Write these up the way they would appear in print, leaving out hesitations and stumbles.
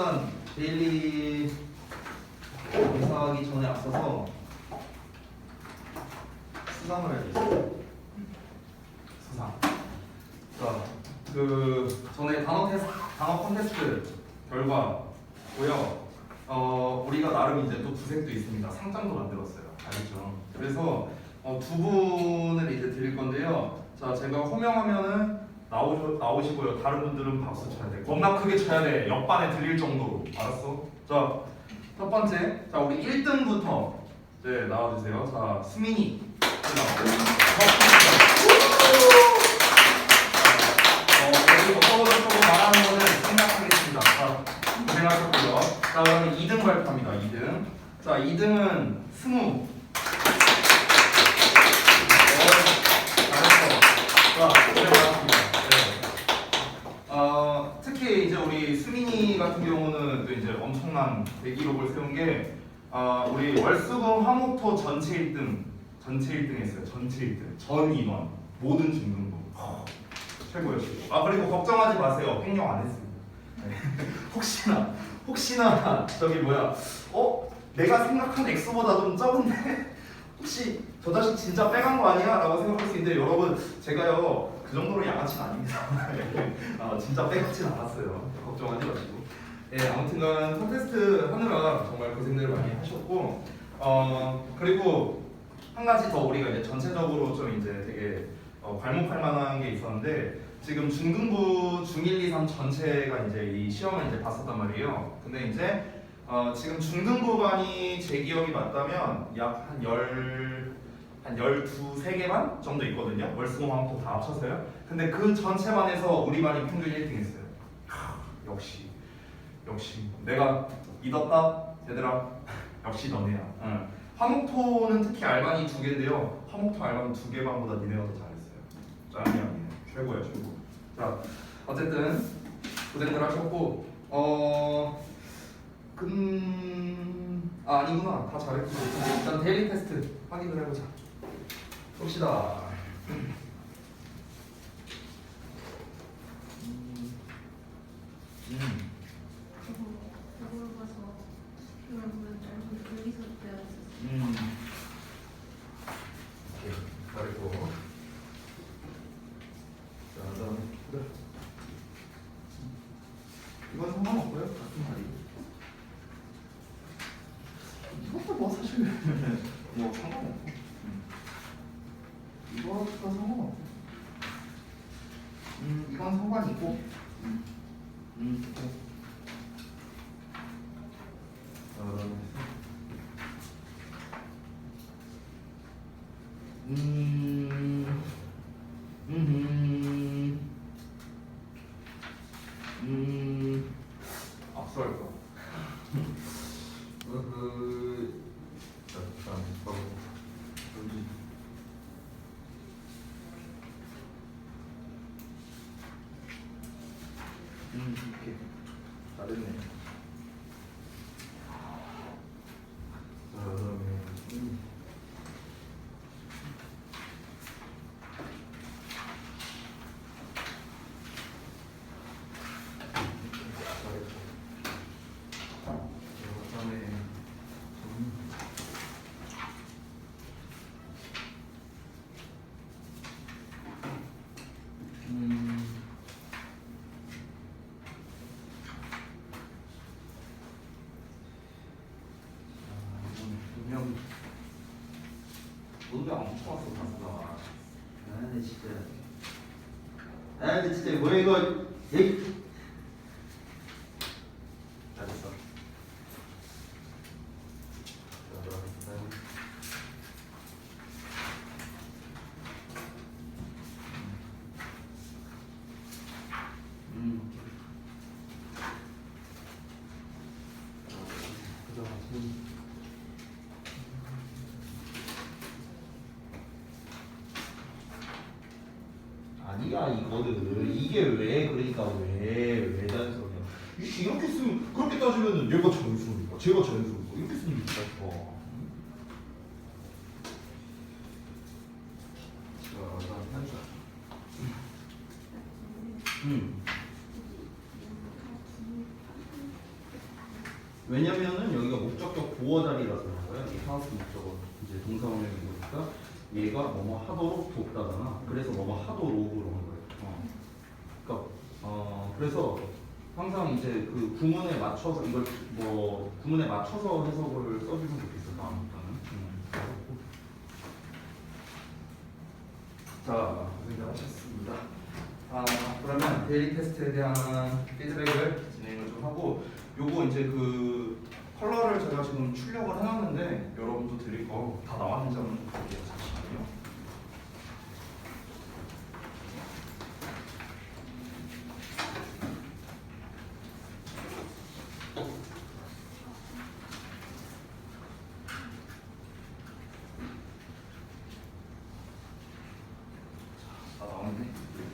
일단 데일리 검사하기 전에 앞서서 수상을 해야겠어요. 수상. 자, 그 전에 단어 콘테스트 결과고요. 우리가 나름 이제 또 구색도 있습니다. 상장도 만들었어요. 알겠죠? 그래서 두 분을 이제 드릴 건데요. 자, 제가 호명하면은 나오시고요. 다른 분들은 박수 쳐야 돼. 겁나 크게 쳐야 돼. 옆반에 들릴 정도로. 알았어? 자, 첫 번째. 자, 우리 1등부터 이제 나와주세요. 자, 수민이. 그리고 서울을 말하는 거는 생각하겠습니다. 자, 고생하셨고요. 자, 그러면 2등 발표합니다. 2등. 자, 2등은 승우. 잘했어. 자, 고생하셨습니다. 네. 특히 이제 우리 수민이 같은 경우는 또 이제 엄청난 대기록을 세운 게 우리 월수금 화목토 전체 1등 했어요. 전체 1등. 전 인원 모든 중등부 최고였어요. 그리고 걱정하지 마세요. 횡령 안 했습니다. 네. 혹시나 저기 뭐야 내가 생각한 X보다 좀 적은데 혹시 저 자식 진짜 빼간 거 아니야? 라고 생각할 수 있는데 여러분 제가요 그 정도로 양아치는 아닙니다. 진짜 빼가진 않았어요. 걱정하지 마시고. 네, 아무튼간 콘테스트 하느라 정말 고생들 많이 하셨고 그리고 한 가지 더 우리가 이제 전체적으로 좀 이제 되게 발목할 만한 게 있었는데 지금 중등부 중1, 2, 3 전체가 이제 이 시험을 이제 봤었단 말이에요. 근데 이제 지금 중등부반이 제 기억이 맞다면 약 한 12~13개반 정도 있거든요. 월수금 화목토 다 합쳐서요. 근데 그 전체반에서 우리 반이 평균 1등 했어요. 역시 내가 믿었다 얘들아. 역시 너네야. 응. 화목토는 특히 알반이 2개인데요. 화목토 알반 2개 반보다 니네가 더 잘했어요. 짱이야. 최고야 최고. 자, 어쨌든 고생들 하셨고 아니구나. 다 잘했고 일단 데일리 테스트 확인을 해보자. 봅시다. 저걸 봐서 여러분 좀 분리서 되었어요. 오케이. 잘했고. 자, 그다음에 그래. 이건 상관없고요. 같은 말이. 이것도 뭐 사실 뭐 상관없고. 이것도 상관없고. 이건 상관 있고. 앞설 거. 오케이. 잘했네. 자, 그다음에 너도 안 붙여왔어 가수가. 근데 진짜. 근데 진짜 뭐야 이거. 에이. 잘했어. 아니야 이거는 이게 왜 그러니까 왜 단서냐 이렇게 쓰면 그렇게 따지면은 얘가 전수니까 제가 전수니까 이렇게 쓰면 된다 싶어. 자, 다음 한자. 왜냐면은 여기가 목적격 보어 자리라서 그런 거야. 이 하우스 목적어 이제 동사원형이 보니까 얘가 뭐뭐 하도록 돕다잖아. 그래서 뭐뭐 하도록으로 한 거예요. 그러니까 그래서 항상 이제 그 구문에 맞춰서 이걸 뭐 구문에 맞춰서 해석을 써주면 좋겠어. 다음부터는. 자, 고생하셨습니다. 그러면 데일리 테스트에 대한 피드백을 진행을 좀 하고, 요거 이제 그 컬러를 제가 지금 출력을 해놨는데 여러분도 드릴 거 다 나왔는지 한번 볼게요. 잠시만요.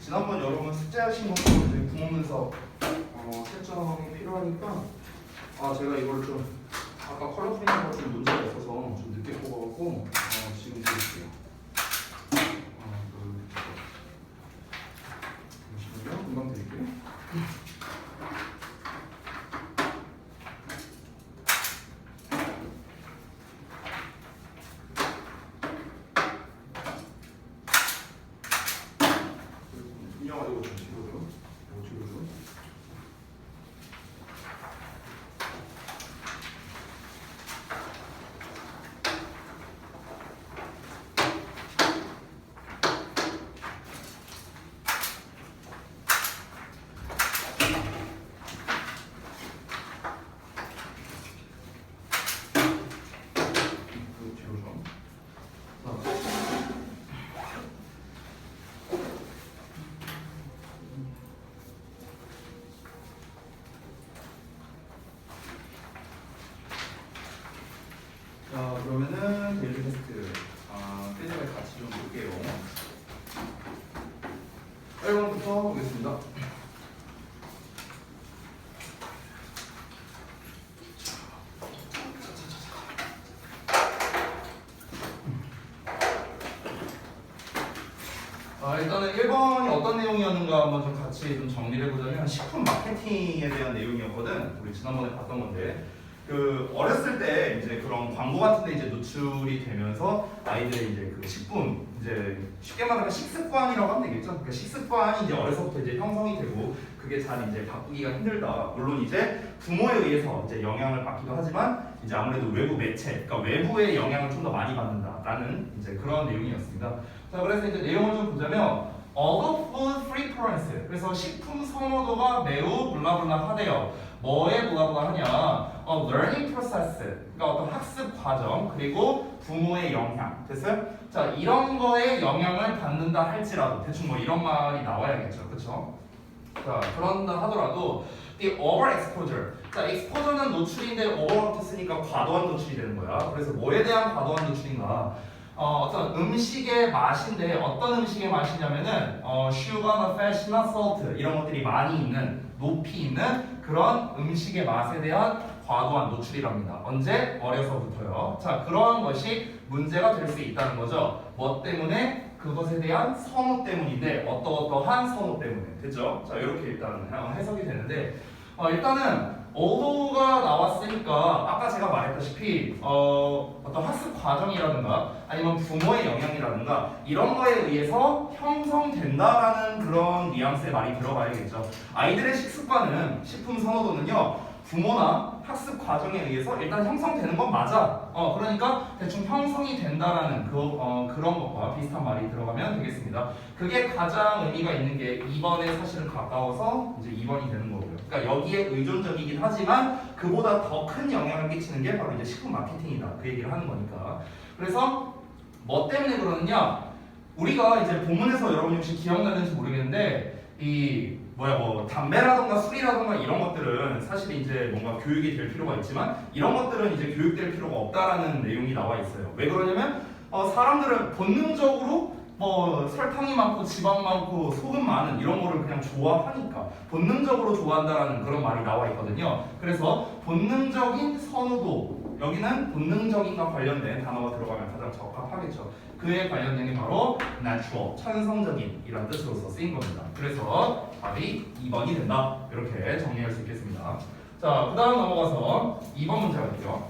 지난번 여러분 숙제하신 것도 이제 구문문서 채점이 필요하니까 제가 이걸 좀 아까 컬러 프린트가 좀 문제가 있어서 좀 늦게 뽑아갖고 지금 드릴게요. 잠시만요. 금방 드릴게요. 이거 좀 찍어줘. 이거 찍어줘. 그러면은 데일리 테스트 페이지를 같이 좀 볼게요. 1번부터 보겠습니다. 일단은 1번이 어떤 내용이었는가 한번 좀 같이 좀 정리를 해보자면 식품 마케팅에 대한 내용이었거든. 우리 지난번에 봤던 건데 그 어렸을 때 이제 그런 광고 같은데 이제 노출이 되면서 아이들의 이제 그 식품 이제 쉽게 말하면 식습관이라고 하면 되겠죠. 그러니까 식습관이 이제 어려서부터 이제 형성이 되고 그게 잘 이제 바꾸기가 힘들다. 물론 이제 부모에 의해서 이제 영향을 받기도 하지만 이제 아무래도 외부 매체, 그러니까 외부의 영향을 좀 더 많이 받는다라는 이제 그런 내용이었습니다. 자, 그래서 이제 내용을 좀 보자면 Other food preference. 그래서 식품 선호도가 매우 블라블라하대요. 뭐에 블라블라하냐? learning process. 그러니까 어떤 학습 과정 그리고 부모의 영향. 됐어요? 자, 이런 거에 영향을 받는다 할지라도 대충 뭐 이런 말이 나와야겠죠, 그렇죠? 자, 그런다 하더라도 the overexposure. 자, exposure는 노출인데 over가 됐으니까 과도한 노출이 되는 거야. 그래서 뭐에 대한 과도한 노출인가? 어떤 음식의 맛인데 어떤 음식의 맛이냐면은 sugar나 fat이나 salt 이런 것들이 많이 있는 높이 있는 그런 음식의 맛에 대한 과도한 노출이랍니다. 언제? 어려서부터요. 자, 그러한 것이 문제가 될 수 있다는 거죠. 뭐 때문에? 그것에 대한 선호 때문인데 어떠한 선호 때문에. 됐죠? 자, 이렇게 일단 해석이 되는데 일단은 어도가 나왔으니까 아까 제가 말했다시피 어떤 학습 과정이라든가 아니면 부모의 영향이라든가 이런 거에 의해서 형성된다라는 그런 뉘앙스의 말이 들어가야겠죠. 아이들의 식습관은 식품 선호도는요 부모나 학습 과정에 의해서 일단 형성되는 건 맞아. 그러니까 대충 형성이 된다라는 그런 것과 비슷한 말이 들어가면 되겠습니다. 그게 가장 의미가 있는 게 2번에 사실은 가까워서 이제 2번이 되는 거고요. 그러니까 여기에 의존적이긴 하지만 그보다 더 큰 영향을 끼치는 게 바로 이제 식품 마케팅이다. 그 얘기를 하는 거니까. 그래서 뭐 때문에 그러느냐? 우리가 이제 본문에서 여러분이 혹시 기억나는지 모르겠는데 뭐 담배라던가 술이라던가 이런 것들은 사실 이제 뭔가 교육이 될 필요가 있지만 이런 것들은 이제 교육될 필요가 없다라는 내용이 나와 있어요. 왜 그러냐면 사람들은 본능적으로 뭐 설탕이 많고 지방 많고 소금 많은 이런 거를 그냥 좋아하니까 본능적으로 좋아한다라는 그런 말이 나와 있거든요. 그래서 본능적인 선호도 여기는 본능적인과 관련된 단어가 들어가면 가장 적합하겠죠. 그에 관련된 게 바로 natural, 천성적인 이런 뜻으로서 쓰인 겁니다. 그래서 답이 2번이 된다. 이렇게 정리할 수 있겠습니다. 자, 그 다음 넘어가서 2번 문제 갈게요.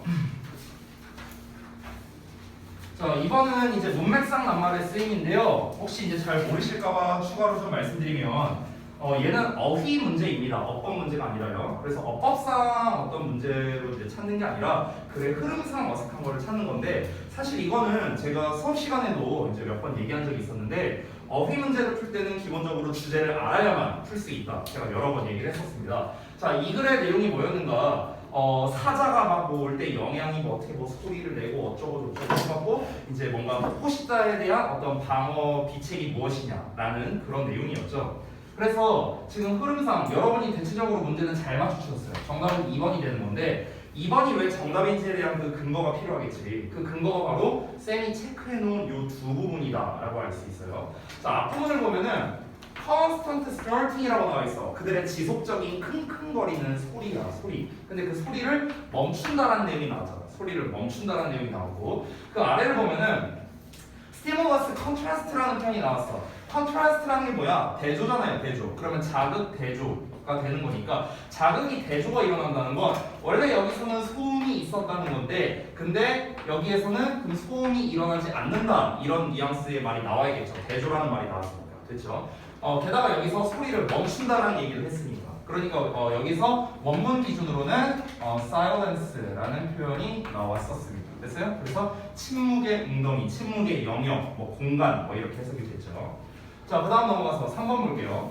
자, 이번은 이제 문맥상 낱말의 쓰임인데요. 혹시 이제 잘 모르실까봐 추가로 좀 말씀드리면, 얘는 어휘 문제입니다. 어법 문제가 아니라요. 그래서 어법상 어떤 문제로 이제 찾는 게 아니라 글의 흐름상 어색한 거를 찾는 건데, 사실 이거는 제가 수업 시간에도 이제 몇 번 얘기한 적이 있었는데, 어휘 문제를 풀 때는 기본적으로 주제를 알아야만 풀 수 있다. 제가 여러 번 얘기를 했었습니다. 자, 이 글의 내용이 뭐였는가? 사자가 막 뭐 올 때 영양이 뭐 어떻게 뭐 소리를 내고 어쩌고 저쩌고 하고 이제 뭔가 호시자에 대한 어떤 방어 비책이 무엇이냐라는 그런 내용이었죠. 그래서 지금 흐름상 여러분이 대체적으로 문제는 잘 맞추셨어요. 정답은 2번이 되는 건데 2번이 왜 정답인지에 대한 그 근거가 필요하겠지. 그 근거가 바로 쌤이 체크해 놓은 요 두 부분이다라고 알 수 있어요. 자, 앞부분을 보면은 constant starting이라고 나와 있어. 그들의 지속적인 킁킁거리는 소리야, 소리. 근데 그 소리를 멈춘다라는 내용이 나왔잖아. 소리를 멈춘다라는 내용이 나오고 그 아래를 보면은 stimulus contrast라는 표현이 나왔어. contrast라는 게 뭐야? 대조잖아요, 대조. 그러면 자극 대조가 되는 거니까 자극이 대조가 일어난다는 건 원래 여기서는 소음이 있었다는 건데 근데 여기에서는 그 소음이 일어나지 않는다 이런 뉘앙스의 말이 나와야겠죠. 대조라는 말이 나왔으니까. 됐죠? 게다가 여기서 소리를 멈춘다라는 얘기를 했으니까. 그러니까 여기서 원문 기준으로는 silence라는 표현이 나왔었습니다. 됐어요? 그래서 침묵의 웅덩이, 침묵의 영역, 뭐 공간 뭐 이렇게 해석이 됐죠. 자, 그 다음 넘어가서 3번 볼게요.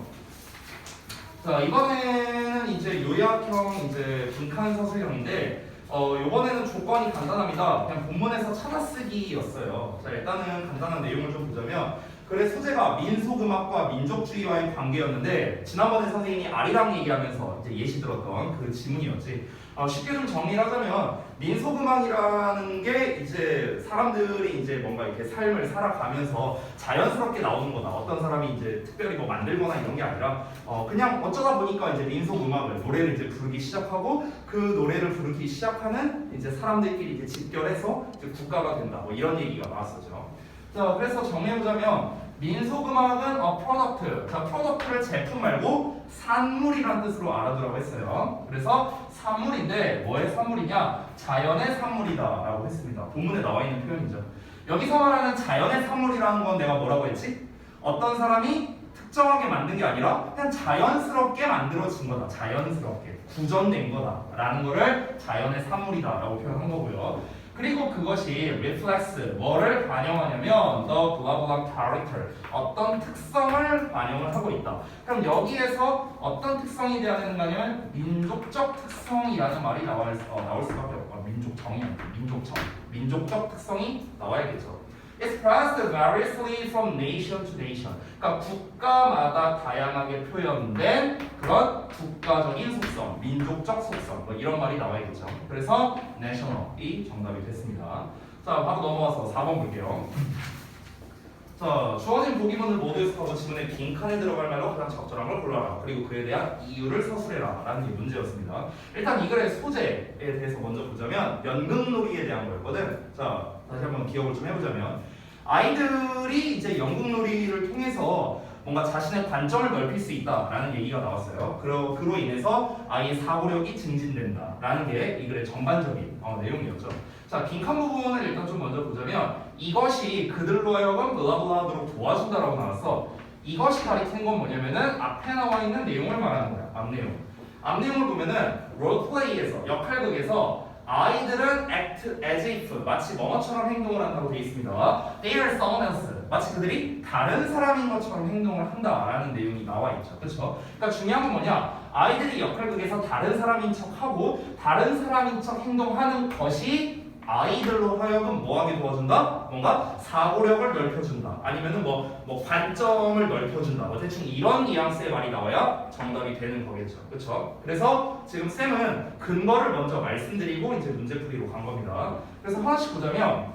자, 이번에는 이제 요약형 이제 빈칸 서술형인데 요번에는 조건이 간단합니다. 그냥 본문에서 찾아쓰기였어요. 자, 일단은 간단한 내용을 좀 보자면 글의 소재가 민속음악과 민족주의와의 관계였는데 지난번에 선생님이 아리랑 얘기하면서 이제 예시 들었던 그 지문이었지. 쉽게 좀 정리를 하자면 민속음악이라는 게 이제 사람들이 이제 뭔가 이렇게 삶을 살아가면서 자연스럽게 나오는 거다. 어떤 사람이 이제 특별히 뭐 만들거나 이런 게 아니라 그냥 어쩌다 보니까 이제 민속음악을 노래를 이제 부르기 시작하고 그 노래를 부르기 시작하는 이제 사람들끼리 이제 집결해서 이제 국가가 된다. 뭐 이런 얘기가 나왔었죠. 자, 그래서 정리해보자면 민속음악은 product. 자, product를 제품 말고 산물이라는 뜻으로 알아두라고 했어요. 그래서 산물인데 뭐의 산물이냐? 자연의 산물이다 라고 했습니다. 본문에 나와 있는 표현이죠. 여기서 말하는 자연의 산물이라는 건 내가 뭐라고 했지? 어떤 사람이 특정하게 만든 게 아니라 그냥 자연스럽게 만들어진 거다. 자연스럽게 구전된 거다 라는 거를 자연의 산물이다 라고 표현한 거고요. 그리고 그것이 reflects 뭐를 반영하냐면 the blah blah character 어떤 특성을 반영을 하고 있다. 그럼 여기에서 어떤 특성이 돼야 되는가냐면 민족적 특성이라는 말이 나올 수밖에 없고 민족적 특성이 나와야겠죠. Expressed variously from nation to nation. 그러니까 국가마다 다양하게 표현된 그런 국가적인 속성, 민족적 속성 뭐 이런 말이 나와야겠죠. 그래서 national이 정답이 됐습니다. 자, 바로 넘어가서 4번 볼게요. 자, 주어진 보기문을 모두 해석하고 지문의 빈칸에 들어갈 말로 가장 적절한 걸 골라라. 그리고 그에 대한 이유를 서술해라. 라는 게 문제였습니다. 일단 이 글의 소재에 대해서 먼저 보자면 연극놀이에 대한 거였거든. 자, 다시 한번 기억을 좀 해보자면 아이들이 이제 연극놀이를 통해서 뭔가 자신의 관점을 넓힐 수 있다라는 얘기가 나왔어요. 그로 인해서 아이의 사고력이 증진된다라는 게 이 글의 전반적인 내용이었죠. 자, 빈칸 부분을 일단 좀 먼저 보자면 이것이 그들로 하여금 블라블라하도록 도와준다라고 나왔어. 이것이 가리키는 건 뭐냐면은 앞에 나와 있는 내용을 말하는 거야. 앞 내용을 보면은 롤플레이에서 역할극에서 아이들은 act as if 마치 뭐뭐처럼 행동을 한다고 되어 있습니다. They are someone else 마치 그들이 다른 사람인 것처럼 행동을 한다라는 내용이 나와 있죠. 그렇죠? 그러니까 중요한 건 뭐냐? 아이들이 역할극에서 다른 사람인 척하고 다른 사람인 척 행동하는 것이 아이들로 하여금 뭐하게 도와준다? 뭔가 사고력을 넓혀준다. 아니면은 뭐 관점을 넓혀준다. 뭐 대충 이런 뉘앙스의 말이 나와야 정답이 되는 거겠죠. 그렇죠? 그래서 지금 쌤은 근거를 먼저 말씀드리고 이제 문제풀이로 간 겁니다. 그래서 하나씩 보자면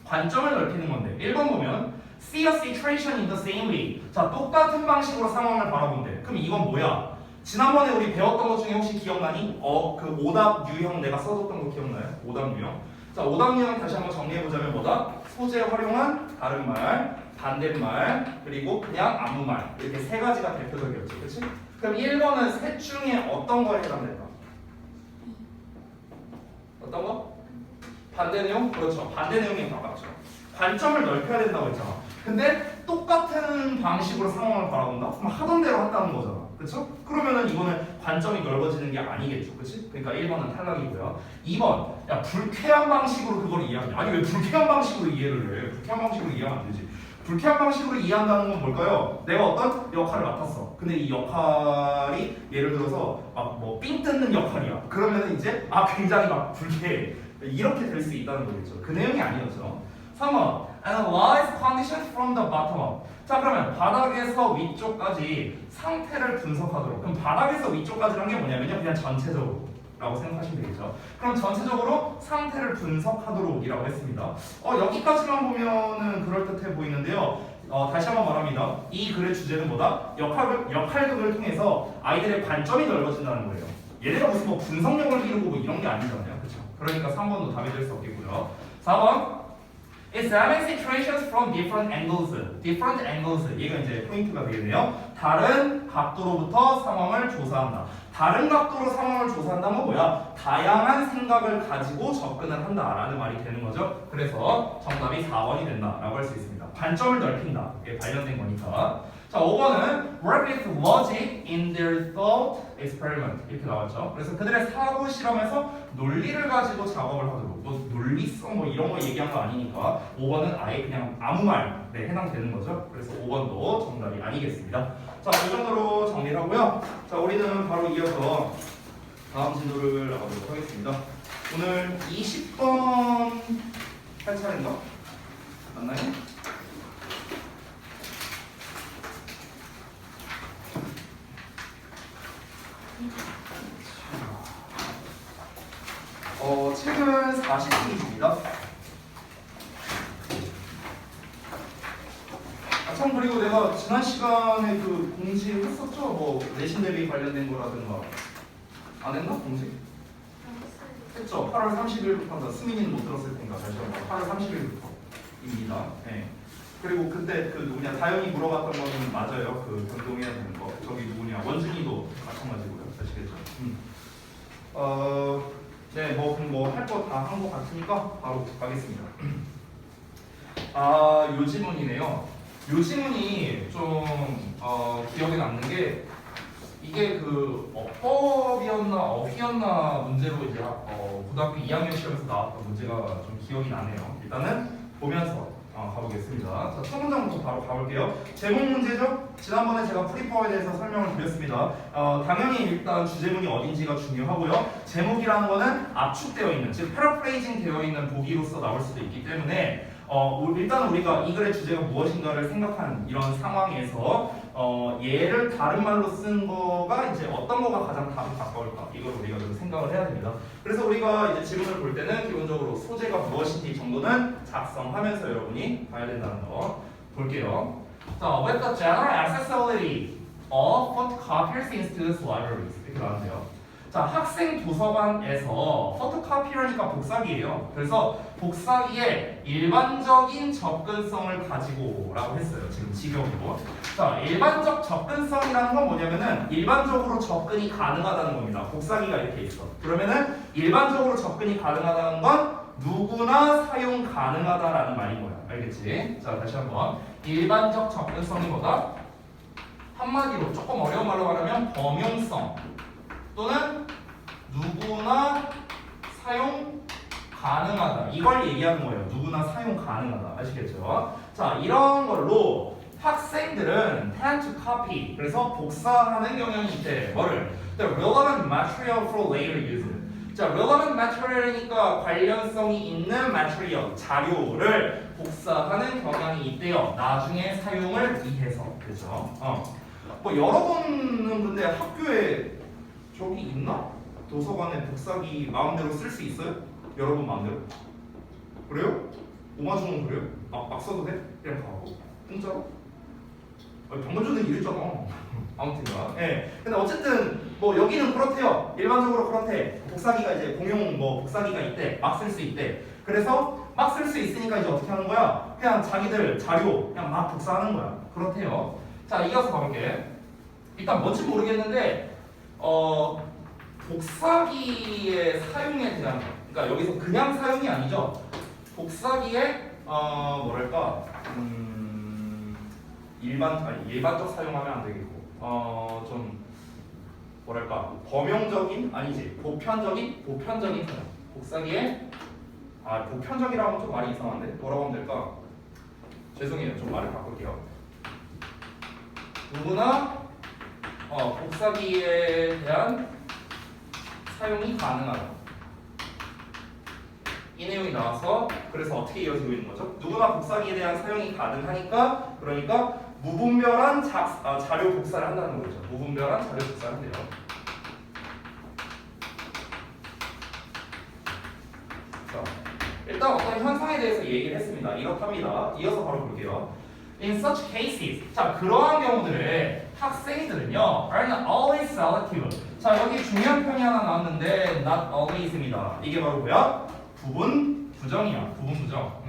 관점을 넓히는 건데 1번 보면 see a situation in the same way. 자, 똑같은 방식으로 상황을 바라본대. 그럼 이건 뭐야? 지난번에 우리 배웠던 것 중에 혹시 기억나니? 그 오답 유형 내가 써줬던 거 기억나요? 오답 유형. 자, 오답 유형 다시 한번 정리해보자면 뭐다? 소재 활용한 다른 말, 반대말, 그리고 그냥 아무 말. 이렇게 세 가지가 대표적이었지. 그치? 그럼 1번은 셋 중에 어떤 거에 해당될까? 어떤 거? 반대 내용? 그렇죠. 반대 내용에 가깝죠. 관점을 넓혀야 된다고 했잖아. 근데 똑같은 방식으로 상황을 바라본다? 그럼 하던 대로 한다는 거잖아. 그렇죠? 그러면은 이거는 관점이 넓어지는 게 아니겠죠. 그렇지? 그러니까 1번은 탈락이고요. 2번. 야, 불쾌한 방식으로 그걸 이해하냐? 아니 왜 불쾌한 방식으로 이해를 해? 불쾌한 방식으로 이해하면 안 되지. 불쾌한 방식으로 이해한다는 건 뭘까요? 내가 어떤 역할을 맡았어. 근데 이 역할이 예를 들어서 막 뭐 삥 뜯는 역할이야. 그러면은 이제 굉장히 막 불쾌해. 이렇게 될 수 있다는 거겠죠. 그 내용이 아니었죠. 3번. Analyze conditions from the bottom up. 자, 그러면 바닥에서 위쪽까지 상태를 분석하도록. 그럼 바닥에서 위쪽까지란 게 뭐냐면요. 그냥 전체적으로 라고 생각하시면 되겠죠. 그럼 전체적으로 상태를 분석하도록이라고 했습니다. 여기까지만 보면은 그럴듯해 보이는데요. 다시 한번 말합니다. 이 글의 주제는 뭐다? 역할극을 통해서 아이들의 관점이 넓어진다는 거예요. 얘네가 무슨 뭐 분석력을 기르고 뭐 이런 게 아니잖아요. 그렇죠? 그러니까 3번도 답이 될 수 없겠고요. 4번. Examine situations from different angles. Different angles. 얘가 이제 포인트가 되겠네요. 다른 각도로부터 상황을 조사한다. 다른 각도로 상황을 조사한다는 건 뭐야? 다양한 생각을 가지고 접근을 한다라는 말이 되는 거죠. 그래서 정답이 4번이 된다라고 할 수 있습니다. 관점을 넓힌다. 이게 관련된 거니까. 자, 5번은 work with logic in their thought experiment 이렇게 나왔죠. 그래서 그들의 사고 실험에서 논리를 가지고 작업을 하도록. 뭐 논리성 뭐 이런 거 얘기한 거 아니니까 5번은 아예 그냥 아무 말 해당되는 거죠. 그래서 5번도 정답이 아니겠습니다. 자, 이 정도로 정리를 하고요. 자, 우리는 바로 이어서 다음 진도를 나가도록 하겠습니다. 오늘 20번 할 차례인가? 맞나요? 책은 40페이지입니다. 참 그리고 내가 지난 시간에 그 공지 했었죠? 뭐 내신 대비 관련된 거라든가 안 했나? 공지? 했죠. 8월 30일부터 수민이는 못 들었을 테니까 다시 한번 8월 30일부터입니다. 네. 그리고 그때 그 누구냐 다영이 물어봤던 거는 맞아요. 그 변동해야 되는 거. 저기 누구냐 원준이도 마찬가지고요. 아시겠죠? 네, 뭐 할 거 다 한 거 같으니까 바로 가겠습니다. 요 지문이네요. 요 지문이 좀 기억에 남는 게 이게 그 어법이었나 어휘였나 문제로 이제 고등학교 2학년 시험에서 나왔던 문제가 좀 기억이 나네요. 일단은 보면서 가보겠습니다. 자, 첫 문장부터 바로 가볼게요. 제목 문제죠? 지난번에 제가 프리퍼에 대해서 설명을 드렸습니다. 당연히 일단 주제문이 어딘지가 중요하고요. 제목이라는 거는 압축되어 있는, 즉 패러프레이징 되어 있는 보기로서 나올 수도 있기 때문에 일단 우리가 이 글의 주제가 무엇인가를 생각하는 이런 상황에서 얘를 다른 말로 쓴 거가 이제 어떤 거가 가장 답이 가까울까 이걸 우리가 좀 생각을 해야 됩니다. 그래서 우리가 이제 지문을 볼 때는 기본적으로 소재가 무엇인지 정도는 작성하면서 여러분이 봐야 된다는 거 볼게요. 자, with the general accessibility of photocopiers in students' libraries 이렇게 나왔네요. 자, 학생 도서관에서 포토카피라니까 복사기예요. 그래서 복사기에 일반적인 접근성을 가지고라고 했어요. 지금 직역이고. 자, 일반적 접근성이라는 건 뭐냐면은 일반적으로 접근이 가능하다는 겁니다. 복사기가 이렇게 있어. 그러면은 일반적으로 접근이 가능하다는 건 누구나 사용 가능하다라는 말인 거야. 알겠지? 자, 다시 한번. 일반적 접근성이 뭐다? 한마디로 조금 어려운 말로 말하면 범용성 또는 누구나 사용 가능하다. 이걸 얘기하는 거예요. 누구나 사용 가능하다. 아시겠죠? 자, 이런 걸로 학생들은 tend to copy. 그래서 복사하는 경향이 있대. 뭐를? The relevant material for later use. 자, relevant material이니까 관련성이 있는 material, 자료를 복사하는 경향이 있대요. 나중에 사용을 위해서. 그죠? 뭐 여러분은 근데 학교에 저기 있나? 도서관에 복사기 마음대로 쓸 수 있어요? 여러분 마음대로? 그래요? 오마주는 그래요? 막 써도 돼? 그냥 가고? 공짜로? 방금 전에 이랬잖아. 아무튼가. 예. 근데 어쨌든 뭐 여기는 그렇대요. 일반적으로 그렇대. 복사기가 이제 공용 뭐 복사기가 있대. 막 쓸 수 있대. 그래서 막 쓸 수 있으니까 이제 어떻게 하는 거야? 그냥 자기들 자료 그냥 막 복사하는 거야. 그렇대요. 자, 이어서 가볼게. 일단 뭔지 모르겠는데 복사기의 사용에 대한 그러니까 여기서 그냥 사용이 아니죠. 복사기에 뭐랄까 일반적 사용하면 안 되겠고 좀 뭐랄까 범용적인 아니지 보편적인 사용. 복사기에 보편적이라고 하면 좀 말이 이상한데 뭐라고 하면 될까? 죄송해요. 좀 말을 바꿀게요. 누구나 복사기에 대한 사용이 가능하다. 이 내용이 나와서 그래서 어떻게 이어지고 있는 거죠? 누구나 복사기에 대한 사용이 가능하니까 그러니까 무분별한 자료 복사를 한다는 거죠. 무분별한 자료 복사를 한대요. 자, 일단 어떤 현상에 대해서 얘기를 했습니다. 이렇답니다. 이어서 바로 볼게요. In such cases, 자 그러한 경우들에 학생들은요 are always selective. 자 여기 중요한 표현이 하나 나왔는데 not always입니다. 이게 바로 뭐야? 부분 부정이야. 부분 부정.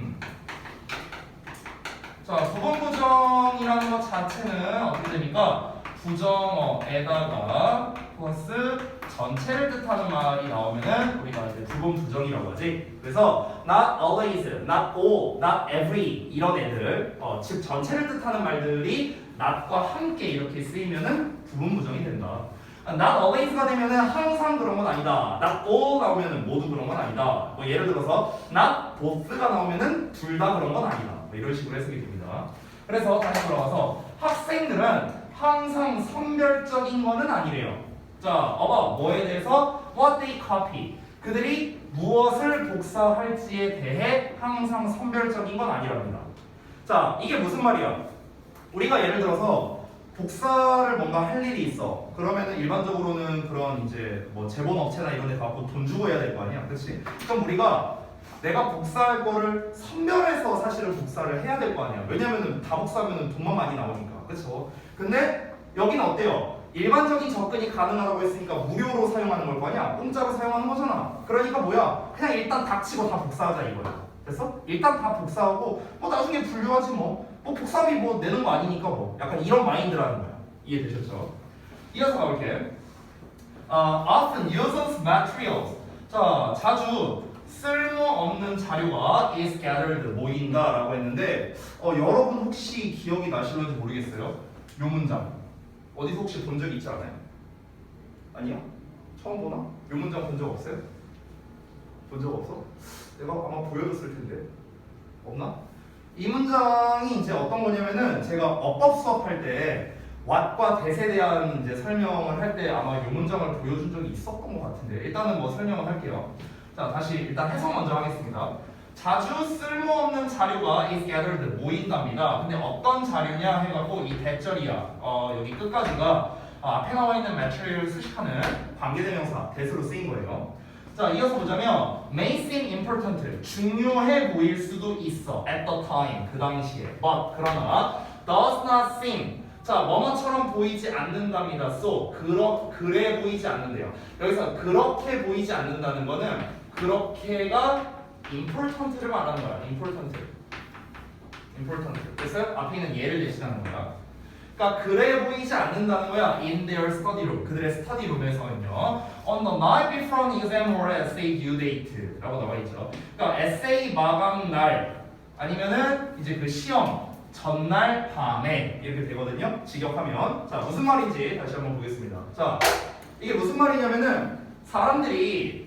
자 부분 부정이라는 것 자체는 어떻게 됩니까? 부정어에다가 플러스 전체를 뜻하는 말이 나오면은 우리가 이제 부분 부정이라고 하지. 그래서 not always, not all, not every 이런 애들, 즉 전체를 뜻하는 말들이 not과 함께 이렇게 쓰이면은 부분 부정이 된다. not always가 되면은 항상 그런 건 아니다. not all 나오면은 모두 그런 건 아니다. 뭐 예를 들어서 not both가 나오면은 둘 다 그런 건 아니다. 뭐 이런 식으로 해석이 됩니다. 그래서 다시 돌아와서 학생들은 항상 선별적인 거는 아니래요. 자, 뭐에 대해서 what they copy. 그들이 무엇을 복사할지에 대해 항상 선별적인 건 아니랍니다. 자, 이게 무슨 말이야? 우리가 예를 들어서 복사를 뭔가 할 일이 있어. 그러면은 일반적으로는 그런 이제 뭐 제본업체나 이런 데 가고 돈 주고 해야 될 거 아니야. 그렇지? 그럼 우리가 내가 복사할 거를 선별해서 사실은 복사를 해야 될 거 아니야. 왜냐면은 다 복사하면은 돈만 많이 나오니까. 그렇죠? 근데 여기는 어때요? 일반적인 접근이 가능하다고 했으니까 무료로 사용하는 걸 거 아니야? 공짜로 사용하는 거잖아. 그러니까 뭐야? 그냥 일단 닥치고 다 복사하자 이거야. 됐어? 일단 다 복사하고 뭐 나중에 분류하지 뭐. 뭐 복사비 뭐 내는 거 아니니까 뭐. 약간 이런 마인드라는 거야. 이해되셨죠? 이어서 가볼게. Often useless materials. 자, 자주 쓸모없는 자료가 is gathered 모인다라고 했는데 여러분 혹시 기억이 나실런지 모르겠어요. 요 문장 어디서 혹시 본 적 있지 않아요? 아니요? 처음 보나? 요 문장 본 적 없어요? 본 적 없어? 내가 아마 보여줬을 텐데 없나? 이 문장이 이제 어떤 거냐면은 제가 어법 수업할 때 what과 that에 대한 이제 설명을 할 때 아마 이 문장을 보여준 적이 있었던 것 같은데 일단은 뭐 설명을 할게요. 자, 다시 일단 해석 먼저 하겠습니다. 자주 쓸모없는 자료가 is gathered 모인답니다. 근데 어떤 자료냐 해갖고 이 대절이야. 여기 끝까지가 앞에 나와 있는 material 수식하는 관계대명사 that으로 쓰인 거예요. 자, 이어서 보자면 may seem important 중요해 보일 수도 있어 at the time 그 당시에 but 그러나 does not seem 자, 뭐뭐처럼 보이지 않는답니다. So 그래 보이지 않는데요. 여기서 그렇게 보이지 않는다는 거는 그렇게가 important를 말하는 거야. important. 그래서 앞에 있는 예를 대신하는 거야. 그러니까 그래 보이지 않는다는 거야. In their study room. 그들의 스터디 룸에서는요. On the night before an exam or essay due date라고 나와 있죠. 그러니까 에세이 마감 날 아니면은 이제 그 시험 전날 밤에 이렇게 되거든요. 직역하면 자 무슨 말인지 다시 한번 보겠습니다. 자 이게 무슨 말이냐면은 사람들이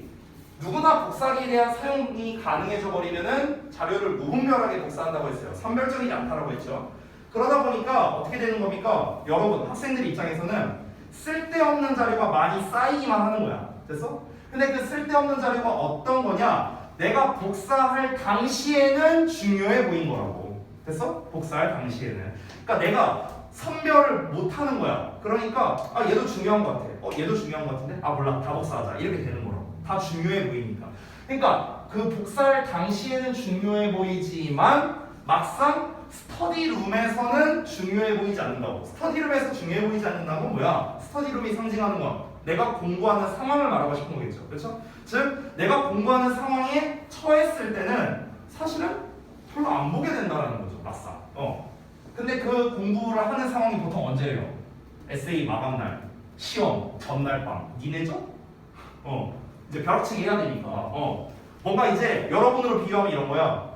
누구나 복사기에 대한 사용이 가능해져 버리면은 자료를 무분별하게 복사한다고 했어요. 선별적이지 않다라고 했죠. 그러다 보니까 어떻게 되는 겁니까? 여러분 학생들 입장에서는 쓸데없는 자료가 많이 쌓이기만 하는 거야. 됐어? 근데 그 쓸데없는 자료가 어떤 거냐? 내가 복사할 당시에는 중요해 보인 거라고. 됐어? 복사할 당시에는. 그러니까 내가 선별을 못 하는 거야. 그러니까 얘도 중요한 것 같아. 얘도 중요한 것 같은데? 몰라. 다 복사하자. 이렇게 되는 거라고. 다 중요해 보이니까. 그러니까 그 복사할 당시에는 중요해 보이지만 막상 스터디룸에서는 중요해 보이지 않는다고. 스터디룸에서 중요해 보이지 않는다는 건 뭐야? 스터디룸이 상징하는 건 내가 공부하는 상황을 말하고 싶은 거겠죠. 그렇죠? 즉 내가 공부하는 상황에 처했을 때는 사실은 별로 안 보게 된다는 거죠. 막상. 근데 그 공부를 하는 상황이 보통 언제예요? 에세이 마감날, 시험 전날 밤. 니네죠? 이제 벼락치기 해야 되니까. 뭔가 이제 여러분으로 비교하면 이런 거야.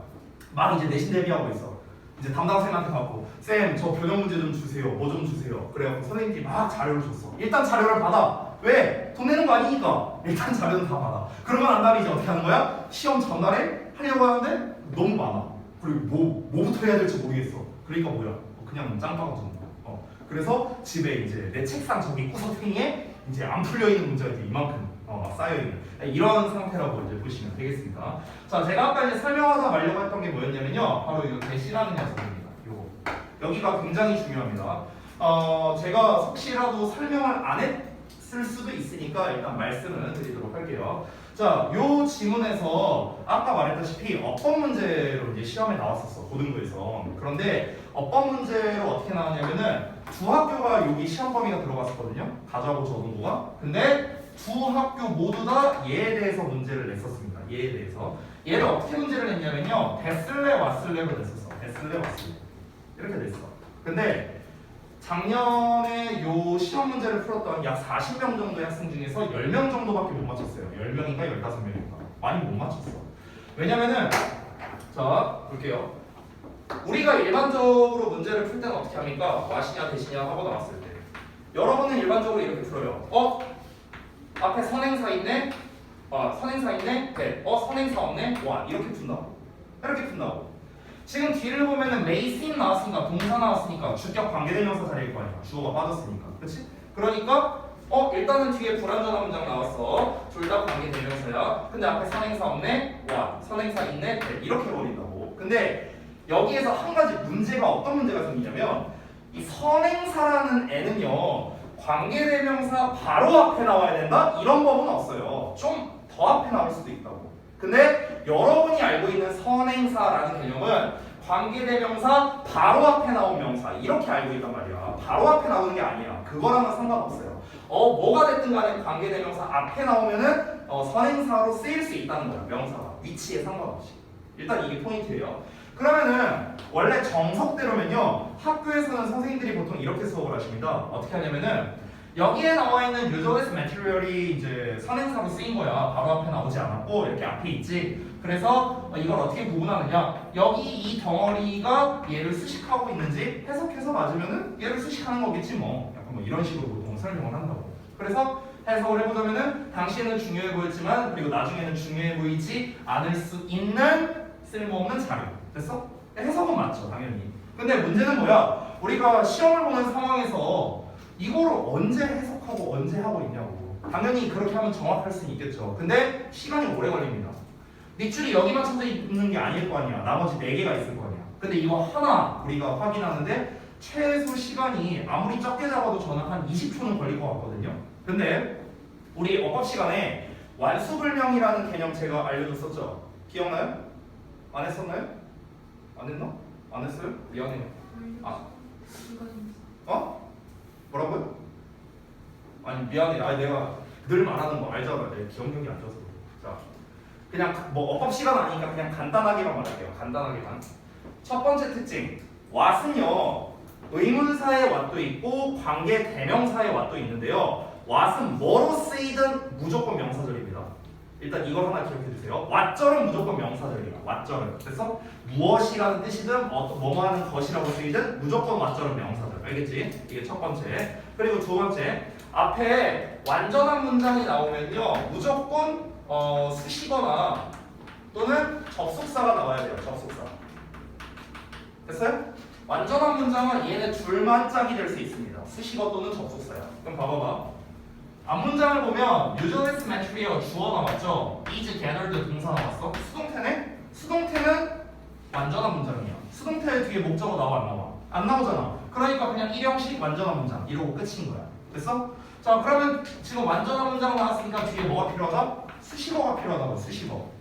막 이제 내신 대비하고 있어. 이제 담당 선생님한테 가고 쌤 저 변형 문제 좀 주세요. 뭐 좀 주세요. 그래갖고 선생님들이 막 자료를 줬어. 일단 자료를 받아. 왜? 돈 내는 거 아니니까 일단 자료는 다 받아. 그러고 난 다음에 이제 어떻게 하는 거야? 시험 전날에 하려고 하는데 너무 많아. 그리고 뭐부터 해야 될지 모르겠어. 그러니까 뭐야? 그냥 짱빵 준 거. 그래서 집에 이제 내 책상 저기 구석탱이에 이제 안 풀려 있는 문제가 이제 이만큼 막 쌓여 있는 이런 상태라고 이제 보시면 되겠습니다. 자, 제가 아까 이제 설명하다 말려고 했던 게 뭐였냐면요, 바로 이거 대시라는 녀석입니다. 요거 여기가 굉장히 중요합니다. 제가 혹시라도 설명을 안 했을 수도 있으니까 일단 말씀을 드리도록 할게요. 자, 요 지문에서 아까 말했다시피 어법 문제로 이제 시험에 나왔었어, 고등부에서. 그런데 어법 문제로 어떻게 나왔냐면은 두 학교가 여기 시험 범위가 들어갔었거든요, 가자고 저동부가. 근데 두 학교 모두 다 얘에 대해서 문제를 냈었습니다. 얘에 대해서. 얘를 어떻게 문제를 냈냐면요, 됐을래 왔을래로 냈었어. 됐을래 왔을래 이렇게 냈어. 근데 작년에 요 시험 문제를 풀었던 약 40명 정도의 학생 중에서 10명 정도밖에 못 맞췄어요. 10명인가 15명인가 많이 못 맞췄어. 왜냐면은 자 볼게요. 우리가 일반적으로 문제를 풀 때는 어떻게 합니까? 와시냐 대시냐 하고 나왔을 때 여러분은 일반적으로 이렇게 풀어요. 앞에 선행사 있네. 선행사 있네. 대. 선행사 없네. 와. 이렇게 푼다고. 이렇게 푼다고. 지금 뒤를 보면은 may seem 나왔으니까, 동사 나왔으니까 주격 관계대명사 자리일 거 아니야. 주어가 빠졌으니까. 그렇지? 그러니까 일단은 뒤에 불완전한 문장 나왔어. 둘 다 관계대명사야. 근데 앞에 선행사 없네. 와. 선행사 있네. 대. 이렇게 버린다고. 근데 여기에서 한 가지 문제가 어떤 문제가 생기냐면 이 선행사라는 애는요, 관계대명사 바로 앞에 나와야 된다? 이런 법은 없어요. 좀 더 앞에 나올 수도 있다고. 근데 여러분이 알고 있는 선행사라는 개념은 관계대명사 바로 앞에 나온 명사 이렇게 알고 있단 말이야. 바로 앞에 나오는 게 아니야. 그거랑은 상관없어요. 뭐가 됐든 간에 관계대명사 앞에 나오면은 선행사로 쓰일 수 있다는 거야. 명사가 위치에 상관없이. 일단 이게 포인트예요. 그러면은 원래 정석대로면요, 학교에서는 선생님들이 보통 이렇게 수업을 하십니다. 어떻게 하냐면은 여기에 나와 있는 유저레스 매티리얼이 이제 선행사로 쓰인 거야. 바로 앞에 나오지 않았고 이렇게 앞에 있지. 그래서 이걸 어떻게 구분하느냐? 여기 이 덩어리가 얘를 수식하고 있는지 해석해서 맞으면은 얘를 수식하는 거겠지 뭐. 약간 뭐 이런 식으로 보통 설명을 한다고. 그래서 해석을 해보자면은 당시에는 중요해 보였지만 그리고 나중에는 중요해 보이지 않을 수 있는 쓸모없는 자료. 됐어? 해석은 맞죠, 당연히. 근데 문제는 뭐야? 우리가 시험을 보는 상황에서 이거를 언제 해석하고 언제 하고 있냐고. 당연히 그렇게 하면 정확할 수는 있겠죠. 근데 시간이 오래 걸립니다. 밑줄이 여기만 쳐져 있는 게 아닐 거 아니야. 나머지 4개가 있을 거 아니야. 근데 이거 하나 우리가 확인하는데 최소 시간이 아무리 적게 잡아도 저는 한 20초는 걸릴 것 같거든요. 근데 우리 어법 시간에 완수불명이라는 개념 제가 알려줬었죠. 기억나요? 안 했었나요? 안 했나? 안 했어요? 미안해요. 뭐라고요? 아니 미안해. 내가 늘 말하는 거 알잖아. 내 기억력이 안 좋아서. 자, 그냥 뭐 어법 시간 아니니까 그냥 간단하게만 말할게요. 간단하게만. 첫 번째 특징. what은요, 의문사의 what도 있고 관계 대명사의 what도 있는데요. what은 뭐로 쓰이든 무조건 명사절입니다. 일단 이걸 하나 기억해 주세요. what절은 무조건 명사절이야. what절은. 그래서 무엇이라는 뜻이든 뭐뭐 하는 것이라고 쓰이든 무조건 what절은 명사절. 알겠지? 이게 첫 번째. 그리고 두 번째, 앞에 완전한 문장이 나오면요, 무조건 수식어나 또는 접속사가 나와야 돼요. 접속사. 됐어요? 완전한 문장은 얘네 둘만 짝이 될 수 있습니다. 수식어 또는 접속사야. 그럼 봐봐봐. 앞문장을 보면 유저레스 매트리얼 주어 나왔죠? is gathered 동사 나왔어? 수동태네? 수동태는 완전한 문장이야. 수동태 뒤에 목적어 나와 안 나와? 안 나오잖아. 그러니까 그냥 일형식 완전한 문장 이러고 끝인 거야. 됐어? 자, 그러면 지금 완전한 문장 나왔으니까 뒤에 뭐가 필요하다? 수식어가 필요하다고. 수식어.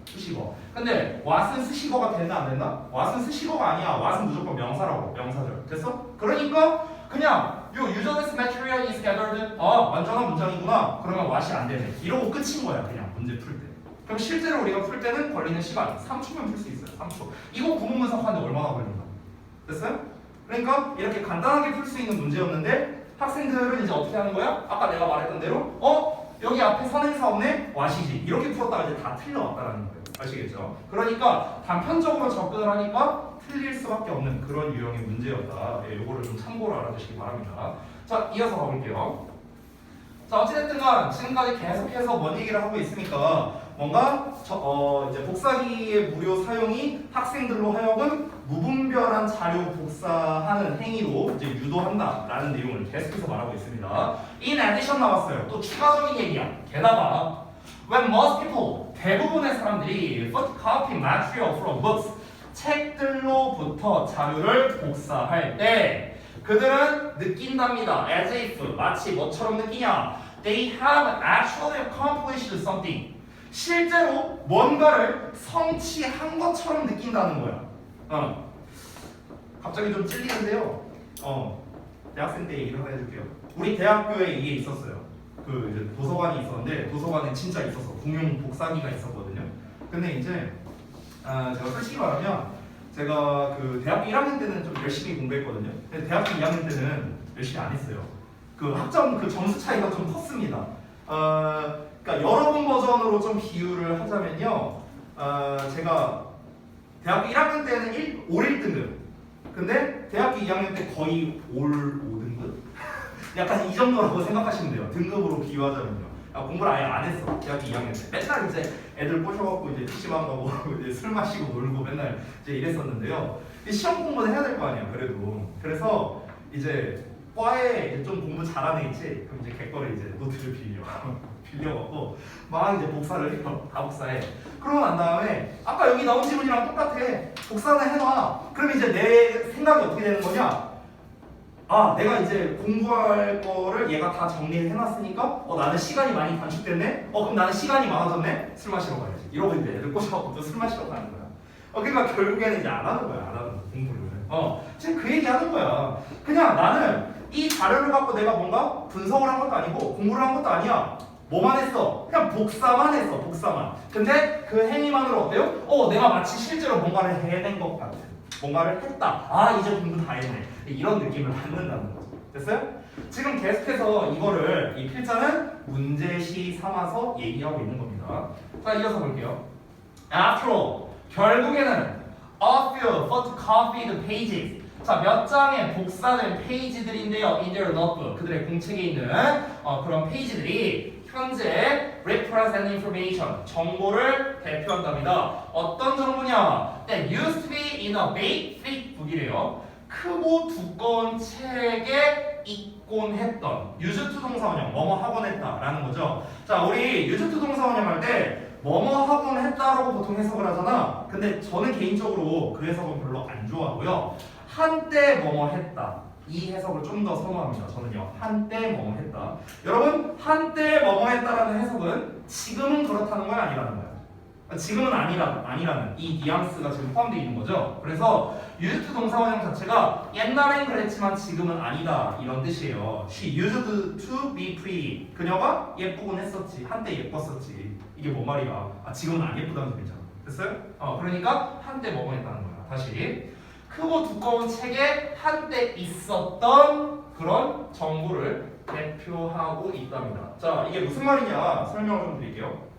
근데 what은 수식어가 된다 안 된다? what은 수식어가 아니야. what은 무조건 명사라고. 명사절. 됐어? 그러니까 그냥 요 userless material is gathered. 완전한 문장이구나. 그러면 what이 안 되네. 이러고 끝인 거야. 그냥 문제 풀 때. 그럼 실제로 우리가 풀 때는 걸리는 시간 3초면 풀 수 있어요. 3초. 이거 구문분석하는데 얼마나 걸린다? 됐어요? 그러니까 이렇게 간단하게 풀 수 있는 문제였는데 학생들은 이제 어떻게 하는 거야? 아까 내가 말했던 대로 여기 앞에 선행사 없네? what이지. 이렇게 풀었다가 이제 다 틀려왔다라는 거예요. 아시겠죠? 그러니까 단편적으로 접근을 하니까 틀릴 수밖에 없는 그런 유형의 문제였다. 예, 요거를 좀 참고로 알아두시기 바랍니다. 자, 이어서 가볼게요. 자, 어찌됐든 간 지금까지 계속해서 뭔 얘기를 하고 있으니까 뭔가 이제 복사기의 무료 사용이 학생들로 하여금 무분별한 자료 복사하는 행위로 이제 유도한다라는 내용을 계속해서 말하고 있습니다. In addition 나왔어요. 또 추가적인 얘기야. 게다가 when most people 대부분의 사람들이 photocopy material from books 책들로부터 자료를 복사할 때 그들은 느낀답니다. As if 마치 뭐처럼 느끼냐? They have actually accomplished something. 실제로 뭔가를 성취한 것처럼 느낀다는 거야. 갑자기 좀 찔리는데요. 대학생 때 얘기를 하나 해줄게요. 우리 대학교에 이게 있었어요. 그 이제 도서관이 있었는데 도서관에 진짜 있었어. 공용 복사기가 있었거든요. 근데 이제 제가 솔직히 말하면 제가 그 대학교 1학년 때는 좀 열심히 공부했거든요. 근데 대학교 2학년 때는 열심히 안 했어요. 그 학점 그 점수 차이가 좀 컸습니다. 그러니까 여러분 버전으로 좀 비유를 하자면요. 제가 대학교 1학년 때는 올 1등급. 근데 대학교 2학년 때 거의 올 5등급? 약간 이 정도라고 생각하시면 돼요. 등급으로 비유하자면요. 공부를 아예 안 했어. 대학교 2학년 때. 맨날 이제 애들 꼬셔갖고 이제 PC방 가고 이제 술 마시고 놀고 맨날 이제 이랬었는데요. 시험 공부는 해야 될 거 아니야. 그래서 이제 과에 이제 좀 공부 잘하는 애 있지. 그럼 이제 걔거를 이제 노트를 빌려갖고 막 이제 복사를 해요. 다 복사해. 그러고 난 다음에 아까 여기 나온 지문이랑 똑같아. 복사는 해놔. 그럼 이제 내 생각이 어떻게 되는 거냐? 내가 이제 공부할 거를 얘가 다 정리를 해놨으니까 나는 시간이 많이 단축됐네? 그럼 나는 시간이 많아졌네? 술 마시러 가야지. 이러고 이제 애들 꼬셔갖고 또 술 마시러 가는 거야. 그러니까 결국에는 이제 안 하는 거야. 안 하는 거야. 공부를. 지금 그 얘기 하는 거야. 그냥 나는 이 자료를 갖고 내가 뭔가 분석을 한 것도 아니고 공부를 한 것도 아니야. 뭐만 했어? 그냥 복사만 했어. 복사만. 근데 그 행위만으로 어때요? 내가 마치 실제로 뭔가를 해낸 것 같은. 뭔가를 했다. 이제 공부 다 했네. 이런 느낌을 받는다는 거죠. 됐어요? 지금 계속해서 이거를 이 필자는 문제시 삼아서 얘기하고 있는 겁니다. 자, 이어서 볼게요. After all, 결국에는 a few photocopied pages. 자, 몇 장의 복사된 페이지들인데요. In their notebook. 그들의 공책에 있는 그런 페이지들이 현재 represent information. 정보를 대표한답니다. 어떤 정보냐? That used to be in a big, thick book이래요. 크고 두꺼운 책에 있곤 했던 used to 동사원형, 뭐뭐 하곤 했다라는 거죠. 자, 우리 used to 동사원형 할 때 뭐뭐 하곤 했다라고 보통 해석을 하잖아. 근데 저는 개인적으로 그 해석은 별로 안 좋아하고요. 한때 뭐뭐 했다. 이 해석을 좀 더 선호합니다. 저는요. 한때 뭐뭐 했다. 여러분, 한때 뭐뭐 했다라는 해석은 지금은 그렇다는 건 아니라는 거예요. 지금은 아니라는 이 뉘앙스가 지금 포함되어 있는 거죠. 그래서 used 동사원형 자체가 옛날엔 그랬지만 지금은 아니다 이런 뜻이에요. She used to be pretty. 그녀가 예쁘곤 했었지. 한때 예뻤었지. 이게 뭔 말이야? 지금은 안 예쁘다는 소리잖아. 됐어요? 그러니까 한때 뭐뭐 했다는 거야. 다시. 크고 두꺼운 책에 한때 있었던 그런 정보를 대표하고 있답니다. 자, 이게 무슨 말이냐 설명을 좀 드릴게요.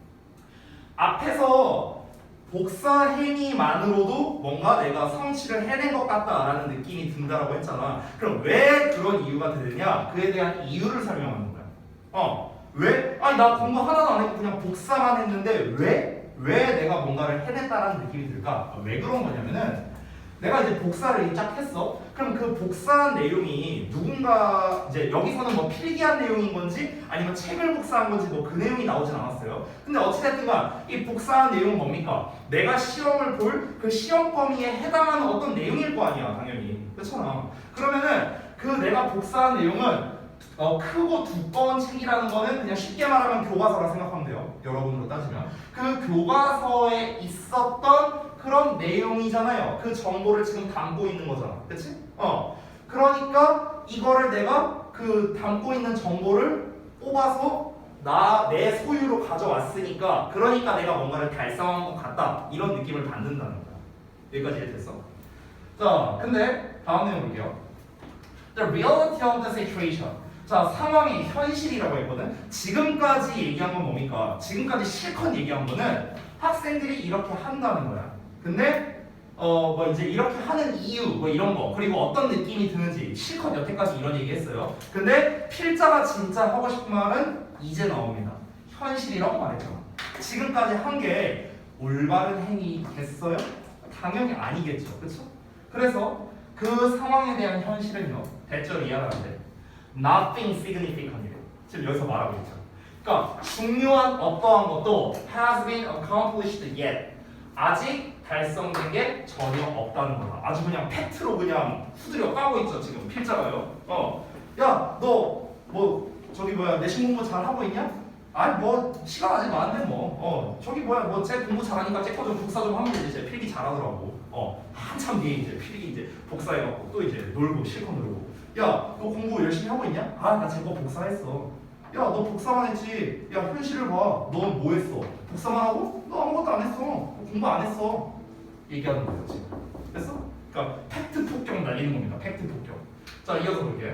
앞에서 복사 행위만으로도 뭔가 내가 성취를 해낸 것 같다라는 느낌이 든다라고 했잖아. 그럼 왜 그런 이유가 되느냐? 그에 대한 이유를 설명하는 거야. 왜? 나 공부 하나도 안 했고 그냥 복사만 했는데 왜 내가 뭔가를 해냈다라는 느낌이 들까? 왜 그런 거냐면은 내가 이제 복사를 쫙 했어. 그럼 그 복사한 내용이 누군가 이제 여기서는 뭐 필기한 내용인 건지 아니면 책을 복사한 건지 뭐 그 내용이 나오진 않았어요. 근데 어찌됐든간 이 복사한 내용은 뭡니까? 내가 시험을 볼 그 시험 범위에 해당하는 어떤 내용일 거 아니야, 당연히. 그렇잖아. 그러면은 그 내가 복사한 내용은 크고 두꺼운 책이라는 거는 그냥 쉽게 말하면 교과서라 생각하면 돼요. 여러분으로 따지면 그 교과서에 있었던 그런 내용이잖아요. 그 정보를 지금 담고 있는 거잖아. 그치? 그러니까 이거를 내가 그 담고 있는 정보를 뽑아서 내 소유로 가져왔으니까 그러니까 내가 뭔가를 달성한 것 같다. 이런 느낌을 받는다는 거야. 여기까지 이해됐어? 자, 근데 다음 내용 볼게요. The reality of the situation. 자, 상황이 현실이라고 했거든. 지금까지 얘기한 건 뭡니까? 지금까지 실컷 얘기한 거는 학생들이 이렇게 한다는 거야. 근데 뭐 이제 이렇게 하는 이유 뭐 이런 거 그리고 어떤 느낌이 드는지 실컷 여태까지 이런 얘기했어요. 근데 필자가 진짜 하고 싶은 말은 이제 나옵니다. 현실이라고 말했잖아. 지금까지 한 게 올바른 행위겠어요? 당연히 아니겠죠, 그렇죠? 그래서 그 상황에 대한 현실은요, 대절을 이해하는데 nothing significant이래요. 지금 여기서 말하고 있죠. 그러니까 중요한 어떠한 것도 has been accomplished yet. 아직 달성된 게 전혀 없다는 거다. 아주 그냥 팩트로 그냥 후드려 까고 있죠 지금 필자가요. 야, 너 뭐 저기 뭐야 내신 공부 잘 하고 있냐? 아니 뭐 시간 아직 많은데 뭐. 저기 뭐야 뭐 제 공부 잘하니까 제 거 좀 복사 좀 하면 되지. 제 필기 잘하더라고. 한참 뒤에 이제 필기 이제 복사해갖고 또 이제 놀고 실컷 놀고. 야, 너 공부 열심히 하고 있냐? 아, 나 제 거 복사했어. 야, 너 복사만 했지. 야, 현실을 봐. 넌 뭐 했어? 복사만 하고? 너 아무것도 안 했어. 너 공부 안 했어. 얘기하는 거예요, 지금. 됐어? 그러니까 팩트 폭격 날리는 겁니다. 팩트 폭격. 자, 이어서 볼게요.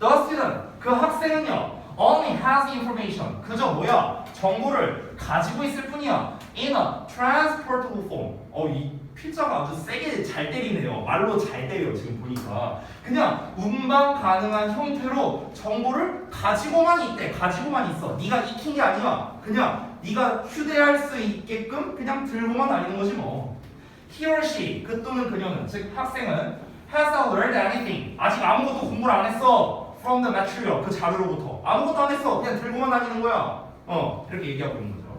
The student, 그 학생은요, only has information. 그저 뭐야? 정보를 가지고 있을 뿐이야. In a transportable form. 이 필자가 아주 세게 잘 때리네요. 말로 잘 때려요, 지금 보니까. 그냥 운반 가능한 형태로 정보를 가지고만 있대. 가지고만 있어. 네가 익힌 게 아니야. 그냥 네가 휴대할 수 있게끔 그냥 들고만 다니는 거지 뭐. He or she, 그 또는 그녀는, 즉 학생은 has not learned anything. 아직 아무것도 공부를 안 했어. From the material, 그 자료로부터. 아무것도 안 했어. 그냥 들고만 다니는 거야. 이렇게 얘기하고 있는 거죠.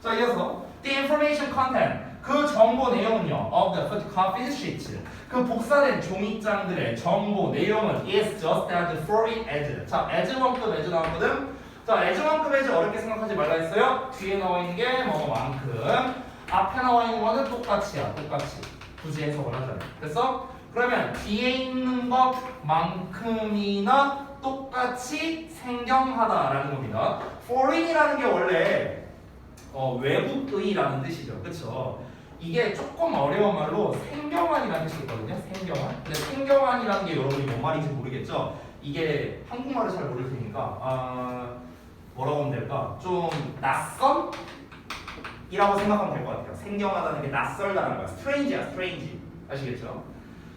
자, 이어서 the information content. 그 정보 내용은요, of the photocopy sheets. 그 복사된 종이장들의 정보 내용은 is just as foreign as. 자, as만큼 as 나왔거든. 자, as만큼 as 어렵게 생각하지 말라 했어요. 뒤에 나와 있는 게 뭐만큼, 앞에 나와 있는 거는 똑같이야, 똑같이. 굳이 해석을 하잖아요. 됐어? 그러면 뒤에 있는 것만큼이나 똑같이 생경하다라는 겁니다. foreign이라는 게 원래 외국의라는 뜻이죠, 그렇죠? 이게 조금 어려운 말로 생경한이라는 뜻이 있거든요. 생경한. 근데 생경한이라는 게 여러분이 뭔 말인지 모르겠죠? 이게 한국말을 잘 모를 테니까 뭐라고 하면 될까? 좀 낯선? 이라고 생각하면 될 것 같아요. 생경하다는 게 낯설다는 거야. strange야, strange. 아시겠죠?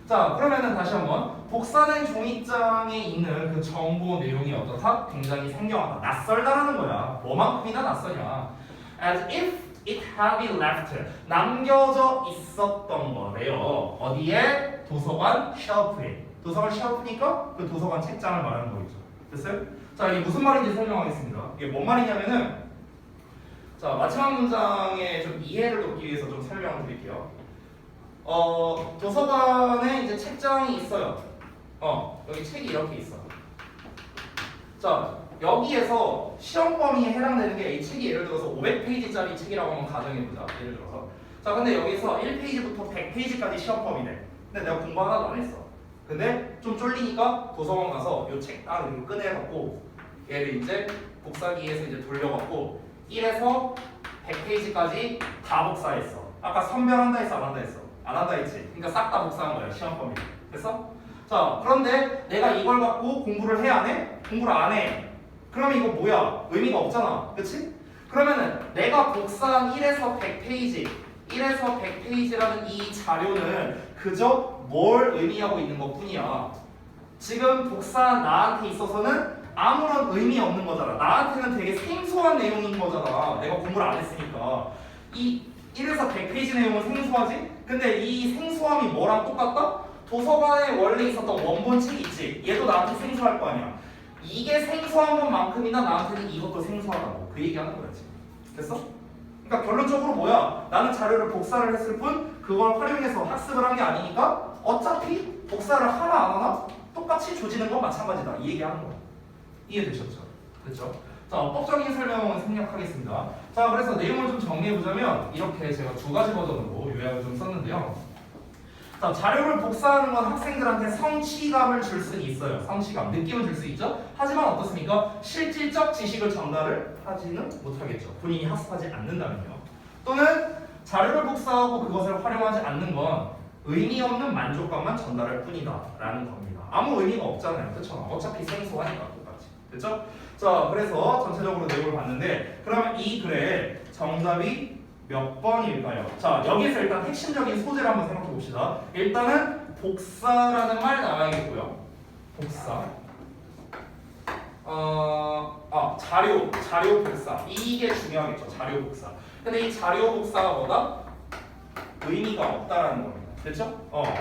자, 그러면은 다시 한번 복사된 종이장에 있는 그 정보 내용이 어떻다? 굉장히 생경하다. 낯설다라는 거야. 뭐만큼이나 낯설냐? As if it had been left. 남겨져 있었던 거래요. 어디에? 도서관 쉘프에. 도서관 쉘프니까 그 도서관 책장을 말하는 거겠죠. 됐어요? 자, 이게 무슨 말인지 설명하겠습니다. 이게 뭔 말이냐면은 자, 마지막 문장에 좀 이해를 돕기 위해서 좀 설명을 드릴게요. 도서관에 이제 책장이 있어요. 여기 책이 이렇게 있어. 자, 여기에서 시험 범위에 해당되는 게 이 책이 예를 들어서 500페이지짜리 책이라고 한번 가정해보자. 예를 들어서. 자, 근데 여기서 1페이지부터 100페이지까지 시험 범위래. 근데 내가 공부 하나도 안 했어. 근데 좀 쫄리니까 도서관 가서 이 책 딱 이렇게 꺼내갖고 얘를 이제 복사기에서 이제 돌려갖고 1에서 100페이지까지 다 복사했어. 아까 선별한다 했어, 안 한다 했어? 안 한다 했지. 그러니까 싹 다 복사한 거야, 시험 범위. 됐어? 자, 그런데 내가 이걸 갖고 공부를 해, 안 해? 공부를 안 해. 그러면 이거 뭐야? 의미가 없잖아. 그치? 그러면은 내가 복사한 1에서 100페이지, 1에서 100페이지라는 이 자료는 그저 뭘 의미하고 있는 것 뿐이야. 지금 복사한 나한테 있어서는 아무런 의미 없는 거잖아. 나한테는 되게 생소한 내용인 거잖아. 내가 공부를 안 했으니까. 이 1에서 100페이지 내용은 생소하지? 근데 이 생소함이 뭐랑 똑같다? 도서관에 원래 있었던 원본 책 있지? 얘도 나한테 생소할 거 아니야. 이게 생소한 것만큼이나 나한테는 이것도 생소하다고. 그 얘기하는 거야 지금. 됐어? 그러니까 결론적으로 뭐야? 나는 자료를 복사를 했을 뿐 그걸 활용해서 학습을 한 게 아니니까 어차피 복사를 하나 안 하나 똑같이 조지는 건 마찬가지다. 이 얘기하는 거야. 이해되셨죠? 됐죠? 자, 법적인 설명은 생략하겠습니다. 자, 그래서 내용을 좀 정리해보자면 이렇게 제가 두 가지 버전으로 요약을 좀 썼는데요. 자, 자료를 복사하는 건 학생들한테 성취감을 줄 수는 있어요. 성취감, 느낌을 줄 수 있죠? 하지만 어떻습니까? 실질적 지식을 전달을 하지는 못하겠죠. 본인이 학습하지 않는다면요. 또는 자료를 복사하고 그것을 활용하지 않는 건 의미 없는 만족감만 전달할 뿐이다라는 겁니다. 아무 의미가 없잖아요, 그렇죠? 어차피 생소하니까 똑같이, 됐죠? 자, 그래서 전체적으로 내용을 봤는데 그러면 이 글의 정답이 몇 번일까요? 자, 여기서 일단 핵심적인 소재를 한번 생각해 봅시다. 일단은 복사라는 말 나와야겠고요. 복사. 자료 복사. 이게 중요하겠죠. 자료 복사. 근데 이 자료 복사가 뭐다? 의미가 없다라는 겁니다. 됐죠?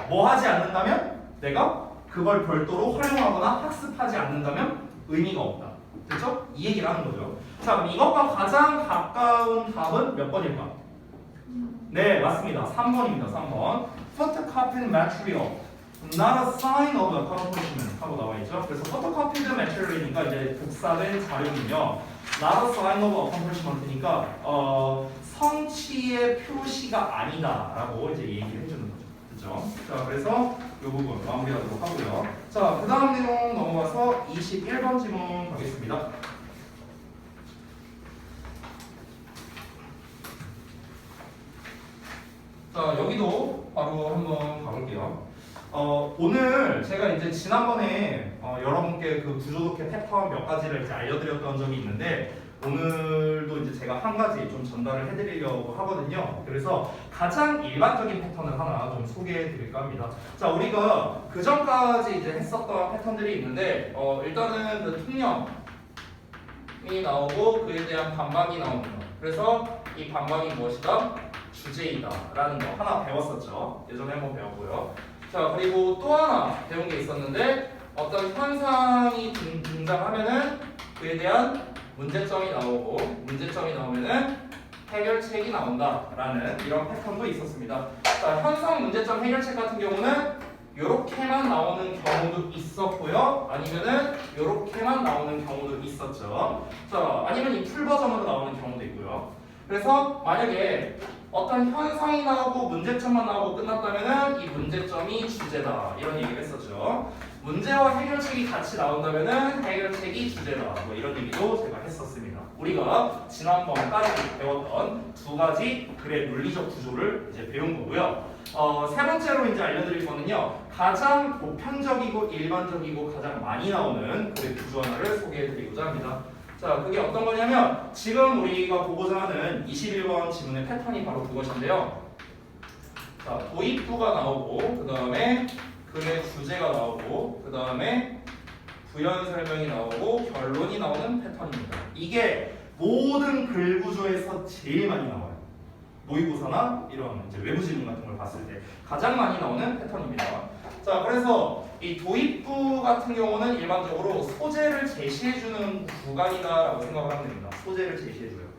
뭐 하지 않는다면 내가 그걸 별도로 활용하거나 학습하지 않는다면 의미가 없다. 됐죠? 이 얘기를 하는 거죠. 자, 그럼 이것과 가장 가까운 답은 몇 번일까? 네, 맞습니다. 3번입니다. 3번. Photocopied material, not a sign of accomplishment 하고 나와 있죠. 그래서 photocopied material이니까 이제 복사된 자료는요, not a sign of accomplishment니까 성취의 표시가 아니다라고 이제 얘기를 해주는 거죠. 그렇죠? 자, 그래서 이 부분 마무리하도록 하고요. 자, 그 다음 내용 넘어가서 21번 질문 가겠습니다. 자, 여기도 바로 한번 가볼게요. 오늘 제가 이제 지난번에 여러분께 그 구조독해 패턴 몇 가지를 이제 알려드렸던 적이 있는데 오늘도 이제 제가 한 가지 좀 전달을 해드리려고 하거든요. 그래서 가장 일반적인 패턴을 하나 좀 소개해드릴까 합니다. 자, 우리가 그 전까지 이제 했었던 패턴들이 있는데 일단은 그 통념이 나오고 그에 대한 반박이 나옵니다. 그래서 이 반박이 무엇이다? 주제이다 라는 거 하나 배웠었죠. 예전에 한번 배웠고요. 자, 그리고 또 하나 배운 게 있었는데 어떤 현상이 등장하면은 그에 대한 문제점이 나오고 문제점이 나오면은 해결책이 나온다라는 이런 패턴도 있었습니다. 자, 현상 문제점 해결책 같은 경우는 요렇게만 나오는 경우도 있었고요. 아니면은 요렇게만 나오는 경우도 있었죠. 자, 아니면 이 풀 버전으로 나오는 경우도 있고요. 그래서 만약에 어떤 현상이 나오고 문제점만 나오고 끝났다면은 이 문제점이 주제다 이런 얘기를 했었죠. 문제와 해결책이 같이 나온다면은 해결책이 주제다 뭐 이런 얘기도 제가 했었습니다. 우리가 지난번까지 배웠던 두 가지 글의 논리적 구조를 이제 배운 거고요. 세 번째로 이제 알려드릴 거는요, 가장 보편적이고 일반적이고 가장 많이 나오는 글의 구조 하나를 소개해드리고자 합니다. 자, 그게 어떤 거냐면 지금 우리가 보고자 하는 21번 지문의 패턴이 바로 그것인데요. 자, 도입부가 나오고 그 다음에 글의 주제가 나오고 그 다음에 부연 설명이 나오고 결론이 나오는 패턴입니다. 이게 모든 글 구조에서 제일 많이 나와요. 모의고사나 이런 이제 외부 질문 같은 걸 봤을 때 가장 많이 나오는 패턴입니다. 자, 그래서 이 도입부 같은 경우는 일반적으로 소재를 제시해주는 구간이다라고 생각을 하면 됩니다. 소재를 제시해줘요.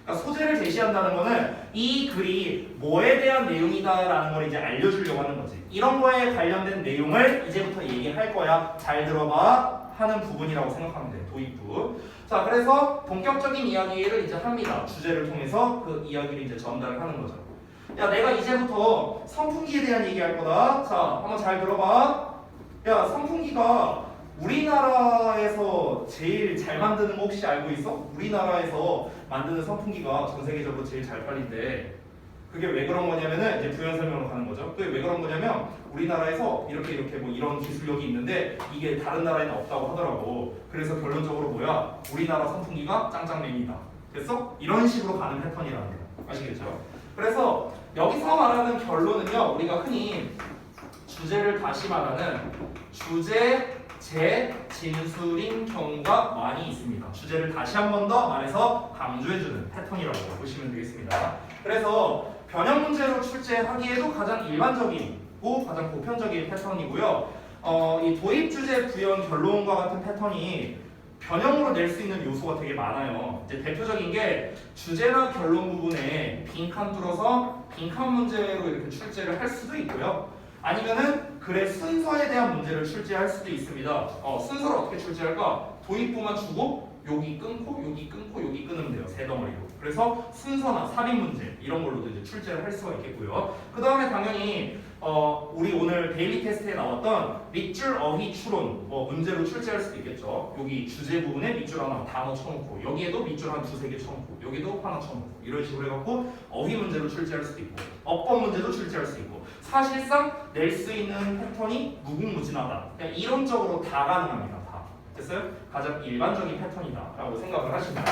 그러니까 소재를 제시한다는 거는 이 글이 뭐에 대한 내용이다라는 걸 이제 알려주려고 하는 거지. 이런 거에 관련된 내용을 이제부터 얘기할 거야. 잘 들어봐 하는 부분이라고 생각하면 돼. 도입부. 자, 그래서 본격적인 이야기를 이제 합니다. 주제를 통해서 그 이야기를 이제 전달을 하는 거죠. 야, 내가 이제부터 선풍기에 대한 얘기할 거다. 자, 한번 잘 들어봐. 야, 선풍기가 우리나라에서 제일 잘 만드는 거 혹시 알고 있어? 우리나라에서 만드는 선풍기가 전 세계적으로 제일 잘 팔린대. 그게 왜 그런 거냐면은 이제 부연 설명으로 가는 거죠. 그게 왜 그런 거냐면 우리나라에서 이렇게 뭐 이런 기술력이 있는데 이게 다른 나라에는 없다고 하더라고. 그래서 결론적으로 뭐야? 우리나라 선풍기가 짱짱맨이다. 됐어? 이런 식으로 가는 패턴이라는 거야. 아시겠죠? 그래서 여기서 말하는 결론은요, 우리가 흔히 주제를 다시 말하는 주제 재진술인 경우가 많이 있습니다. 주제를 다시 한 번 더 말해서 강조해주는 패턴이라고 보시면 되겠습니다. 그래서 변형 문제로 출제하기에도 가장 일반적이고 가장 보편적인 패턴이고요. 이 도입 주제 부연 결론과 같은 패턴이 변형으로 낼 수 있는 요소가 되게 많아요. 이제 대표적인 게 주제나 결론 부분에 빈칸 뚫어서 빈칸 문제로 이렇게 출제를 할 수도 있고요. 아니면은 글의 순서에 대한 문제를 출제할 수도 있습니다. 순서를 어떻게 출제할까? 도입부만 주고 여기 끊고 여기 끊고 여기 끊으면 돼요. 세 덩어리로. 그래서 순서나 삽입 문제 이런 걸로도 이제 출제를 할 수가 있겠고요. 그 다음에 당연히 우리 오늘 데일리 테스트에 나왔던 밑줄 어휘 추론 문제로 출제할 수도 있겠죠. 여기 주제 부분에 밑줄 하나 단어 쳐놓고 여기에도 밑줄 한 두세 개 쳐놓고 여기도 하나 쳐놓고 이런 식으로 해갖고 어휘 문제로 출제할 수도 있고 어법 문제도 출제할 수 있고 사실상 낼 수 있는 패턴이 무궁무진하다. 그냥 이론적으로 다 가능합니다. 다. 됐어요? 가장 일반적인 패턴이다라고 생각을 하시면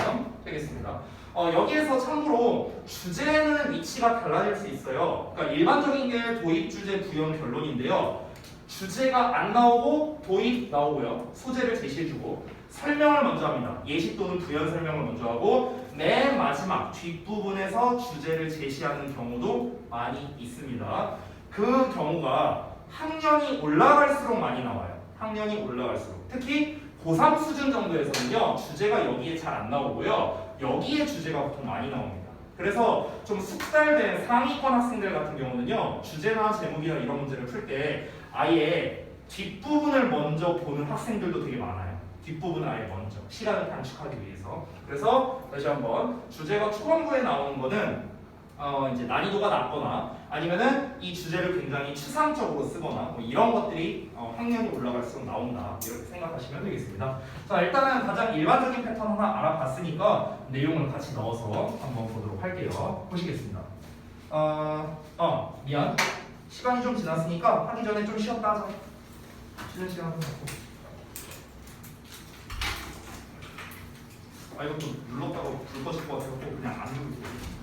되겠습니다. 여기에서 참고로 주제는 위치가 달라질 수 있어요. 그러니까 일반적인 게 도입, 주제, 부연, 결론인데요. 주제가 안 나오고 도입 나오고요. 소재를 제시해주고 설명을 먼저 합니다. 예시 또는 부연 설명을 먼저 하고 맨 마지막 뒷부분에서 주제를 제시하는 경우도 많이 있습니다. 그 경우가 학년이 올라갈수록 많이 나와요. 학년이 올라갈수록. 특히 고3 수준 정도에서는요. 주제가 여기에 잘 안 나오고요. 여기에 주제가 보통 많이 나옵니다. 그래서 좀 숙달된 상위권 학생들 같은 경우는요. 주제나 제목이나 이런 문제를 풀 때 아예 뒷부분을 먼저 보는 학생들도 되게 많아요. 뒷부분을 아예 먼저 시간을 단축하기 위해서. 그래서 다시 한번 주제가 초반부에 나오는 거는 이제 난이도가 낮거나 아니면은 이 주제를 굉장히 추상적으로 쓰거나 뭐 이런 것들이 학년이 올라갈수록 나온다 이렇게 생각하시면 되겠습니다. 자 일단은 가장 일반적인 패턴 하나 알아봤으니까 내용을 같이 넣어서 한번 보도록 할게요. 보시겠습니다. 미안. 시간이 좀 지났으니까 하기 전에 좀 쉬었다 하자. 쉬는 시간 좀 갖고. 이것도 눌렀다가 불 꺼질 것 같아서 그냥 안 누르고 있어요.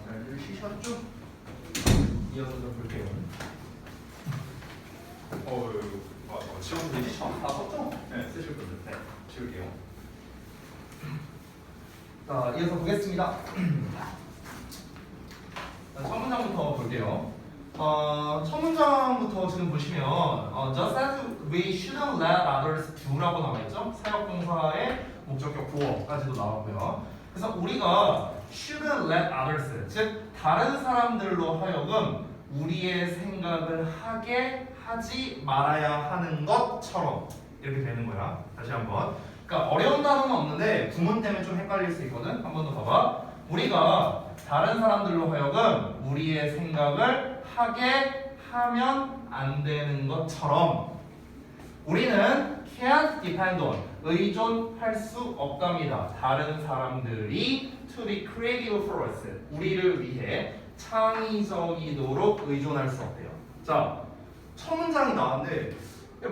잘 쉬셨죠? 이어서 좀 볼게요. 지금 되지? 다 썼죠? 네, 쓰실 분들. 네, 지울게요. 자, 이어서 보겠습니다. 첫 문장부터 볼게요. 첫 문장부터 지금 보시면 just as we shouldn't let others do라고 나와있죠? 사역동사의 목적격 보어까지도 나왔고요. 그래서 우리가 shouldn't let others, 즉 다른 사람들로 하여금 우리의 생각을 하지 말아야 하는 것처럼 이렇게 되는 거야. 다시 한번. 그러니까 어려운 단어는 없는데 구문 때문에 좀 헷갈릴 수 있거든. 한 번 더 봐봐. 우리가 다른 사람들로 하여금 우리의 생각을 하면 안 되는 것처럼 우리는 can't depend on, 의존할 수 없답니다. 다른 사람들이 to be creative for us, 우리를 위해 창의적이도록 의존할 수 없대요. 자, 첫 문장이 나왔는데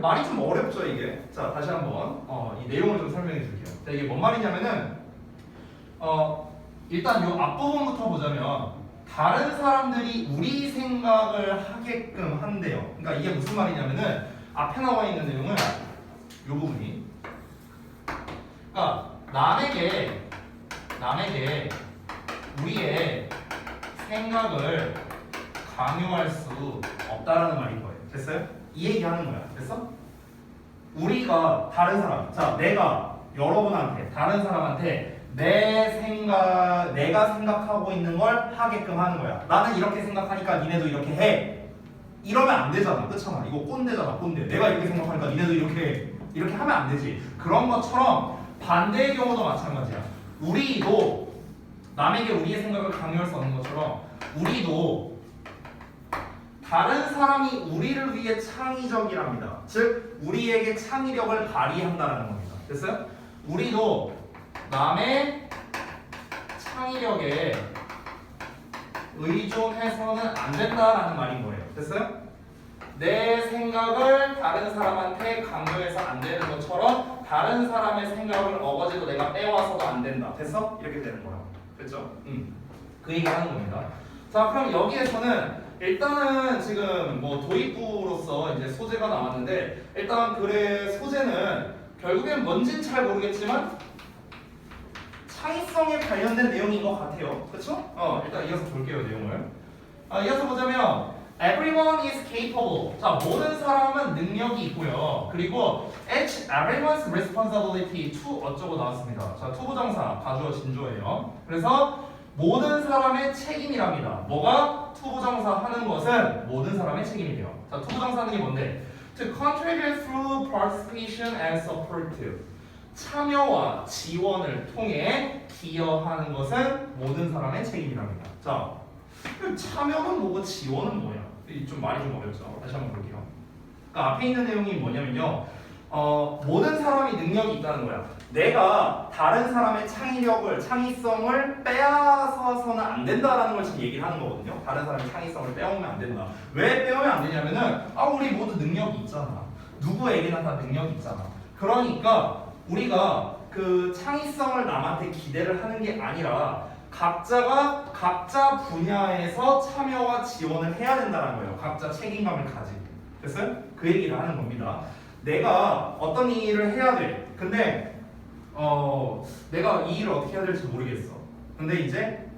말이 좀 어렵죠 이게. 자, 다시 한번 이 내용을 좀 설명해 줄게요. 자, 이게 뭔 말이냐면은 일단 이 앞부분부터 보자면 다른 사람들이 우리 생각을 하게끔 한대요. 그러니까 이게 무슨 말이냐면은 앞에 나와 있는 내용은 이 부분이, 그러니까 남에게 우리의 생각을 강요할 수 없다라는 말인 거예요. 됐어요? 이 얘기하는 거야. 됐어? 우리가 다른 사람, 자, 내가 여러분한테, 다른 사람한테 내가 생각하고 있는 걸 하게끔 하는 거야. 나는 이렇게 생각하니까 니네도 이렇게 해. 이러면 안 되잖아. 그렇잖아. 이거 꼰대잖아, 꼰대. 내가 이렇게 생각하니까 니네도 이렇게 하면 안 되지. 그런 것처럼 반대의 경우도 마찬가지야. 우리도 남에게 우리의 생각을 강요할 수 없는 것처럼 우리도 다른 사람이 우리를 위해 창의적이랍니다. 즉 우리에게 창의력을 발휘한다는 겁니다. 됐어요? 우리도 남의 창의력에 의존해서는 안 된다라는 말인 거예요. 됐어요? 내 생각을 다른 사람한테 강요해서 안 되는 것처럼 다른 사람의 생각을 어거지로 내가 빼와서도 안 된다. 됐어? 이렇게 되는 거야. 됐죠? 그 얘기 하는 겁니다. 자, 그럼 여기에서는 일단은 지금 뭐 도입부로서 이제 소재가 나왔는데 일단 글의 소재는 결국엔 뭔진 잘 모르겠지만 창의성에 관련된 내용인 것 같아요. 그렇죠? 일단 이어서 볼게요, 내용을. 이어서 보자면 everyone is capable. 자, 모든 사람은 능력이 있고요. 그리고 it's everyone's responsibility to 어쩌고 나왔습니다. 자, to 부정사 가주어 진주어예요. 그래서 모든 사람의 책임이랍니다. 뭐가 to 부정사 하는 것은 모든 사람의 책임이래요. 자, to 부정사 하는 게 뭔데? To contribute through participation and support. 참여와 지원을 통해 기여하는 것은 모든 사람의 책임이랍니다. 자, 참여는 뭐고 지원은 뭐야? 좀 말이 좀 어렵죠. 다시 한번 볼게요. 그러니까 앞에 있는 내용이 뭐냐면요. 모든 사람이 능력이 있다는 거야. 내가 다른 사람의 창의성을 빼앗아서는 안 된다라는 걸 지금 얘기를 하는 거거든요. 다른 사람의 창의성을 빼오면 안 된다. 왜 빼오면 안 되냐면은 우리 모두 능력이 있잖아. 누구에게나 다 능력이 있잖아. 그러니까 우리가 그 창의성을 남한테 기대를 하는 게 아니라 각자가 각자 분야에서 참여와 지원을 해야 된다는 거예요. 각자 책임감을 가지고. 됐어요? 그 얘기를 하는 겁니다. 내가 어떤 일을 해야 돼. 근데 내가 이 일을 어떻게 해야 될지 모르겠어. 근데 이제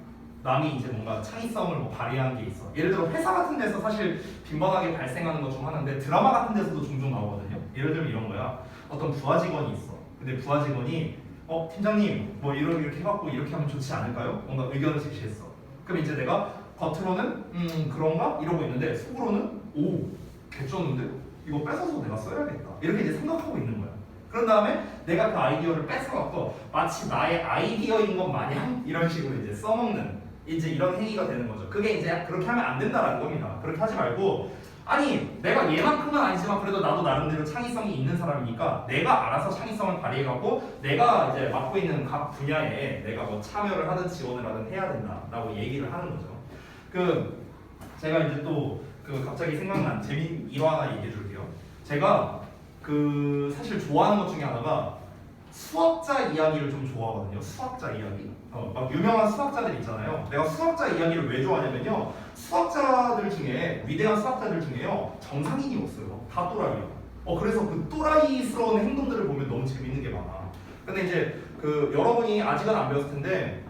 남이 이제 뭔가 창의성을 뭐 발휘하는 게 있어. 예를 들어 회사 같은 데서 사실 빈번하게 발생하는 것 중 하나인데 드라마 같은 데서도 종종 나오거든요. 예를 들면 이런 거야. 어떤 부하 직원이 있어. 근데 부하 직원이 팀장님 뭐 이렇게 해갖고 이렇게 하면 좋지 않을까요? 뭔가 의견을 제시했어. 그럼 이제 내가 겉으로는 그런가? 이러고 있는데 속으로는 오 개쩌는데? 이거 뺏어서 내가 써야겠다. 이렇게 이제 생각하고 있는 거야. 그런 다음에 내가 그 아이디어를 뺏어갖고 마치 나의 아이디어인 것 마냥 이런 식으로 이제 써먹는 이제 이런 행위가 되는 거죠. 그게 이제 그렇게 하면 안 된다라는 겁니다. 그렇게 하지 말고 아니 내가 얘만큼은 아니지만 그래도 나도 나름대로 창의성이 있는 사람이니까 내가 알아서 창의성을 발휘해갖고 내가 이제 맡고 있는 각 분야에 내가 뭐 참여를 하든 지원을 하든 해야 된다라고 얘기를 하는 거죠. 제가 이제 또 그 갑자기 생각난 재미있는 일화 하나 얘기해 줄게요. 제가 그 사실 좋아하는 것 중에 하나가 수학자 이야기를 좀 좋아하거든요. 수학자 이야기. 막 유명한 수학자들 있잖아요. 내가 수학자 이야기를 왜 좋아하냐면요. 수학자들 중에 위대한 수학자들 중에요. 정상인이 없어요. 다 또라이요. 그래서 그 또라이스러운 행동들을 보면 너무 재밌는 게 많아. 근데 이제 그 여러분이 아직은 안 배웠을 텐데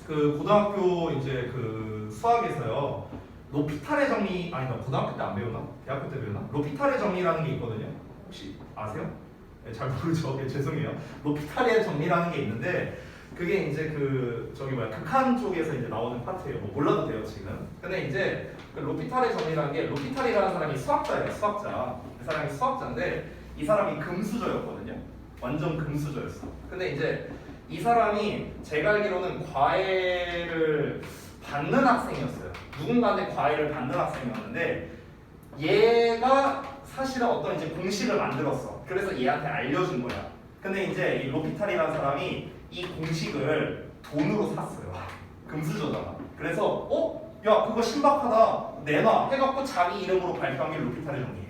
그 고등학교 이제 그 수학에서요. 로피탈의 정리 아니다. 고등학교 때 안 배우나? 대학교 때 배우나? 로피탈의 정리라는 게 있거든요. 혹시 아세요? 네, 잘 모르죠. 네, 죄송해요. 로피탈의 정리라는 게 있는데 그게 이제 그 저기 뭐야 극한 쪽에서 이제 나오는 파트예요. 뭐 몰라도 돼요 지금. 근데 이제 그 로피탈의 정리라는 게 로피탈이라는 사람이 수학자예요. 수학자. 그 사람이 수학자인데 이 사람이 금수저였거든요. 완전 금수저였어. 근데 이제 이 사람이 제가 알기로는 과외를 받는 학생이었어요. 누군가한테 과외를 받는 학생이었는데 얘가 사실은 어떤 이제 공식을 만들었어. 그래서 얘한테 알려준 거야. 근데 이제 이 로피탈이라는 사람이 이 공식을 돈으로 샀어요. 금수저잖아. 그래서 야 그거 신박하다 내놔 해갖고 자기 이름으로 발표한 게 로피탈의 정리예요.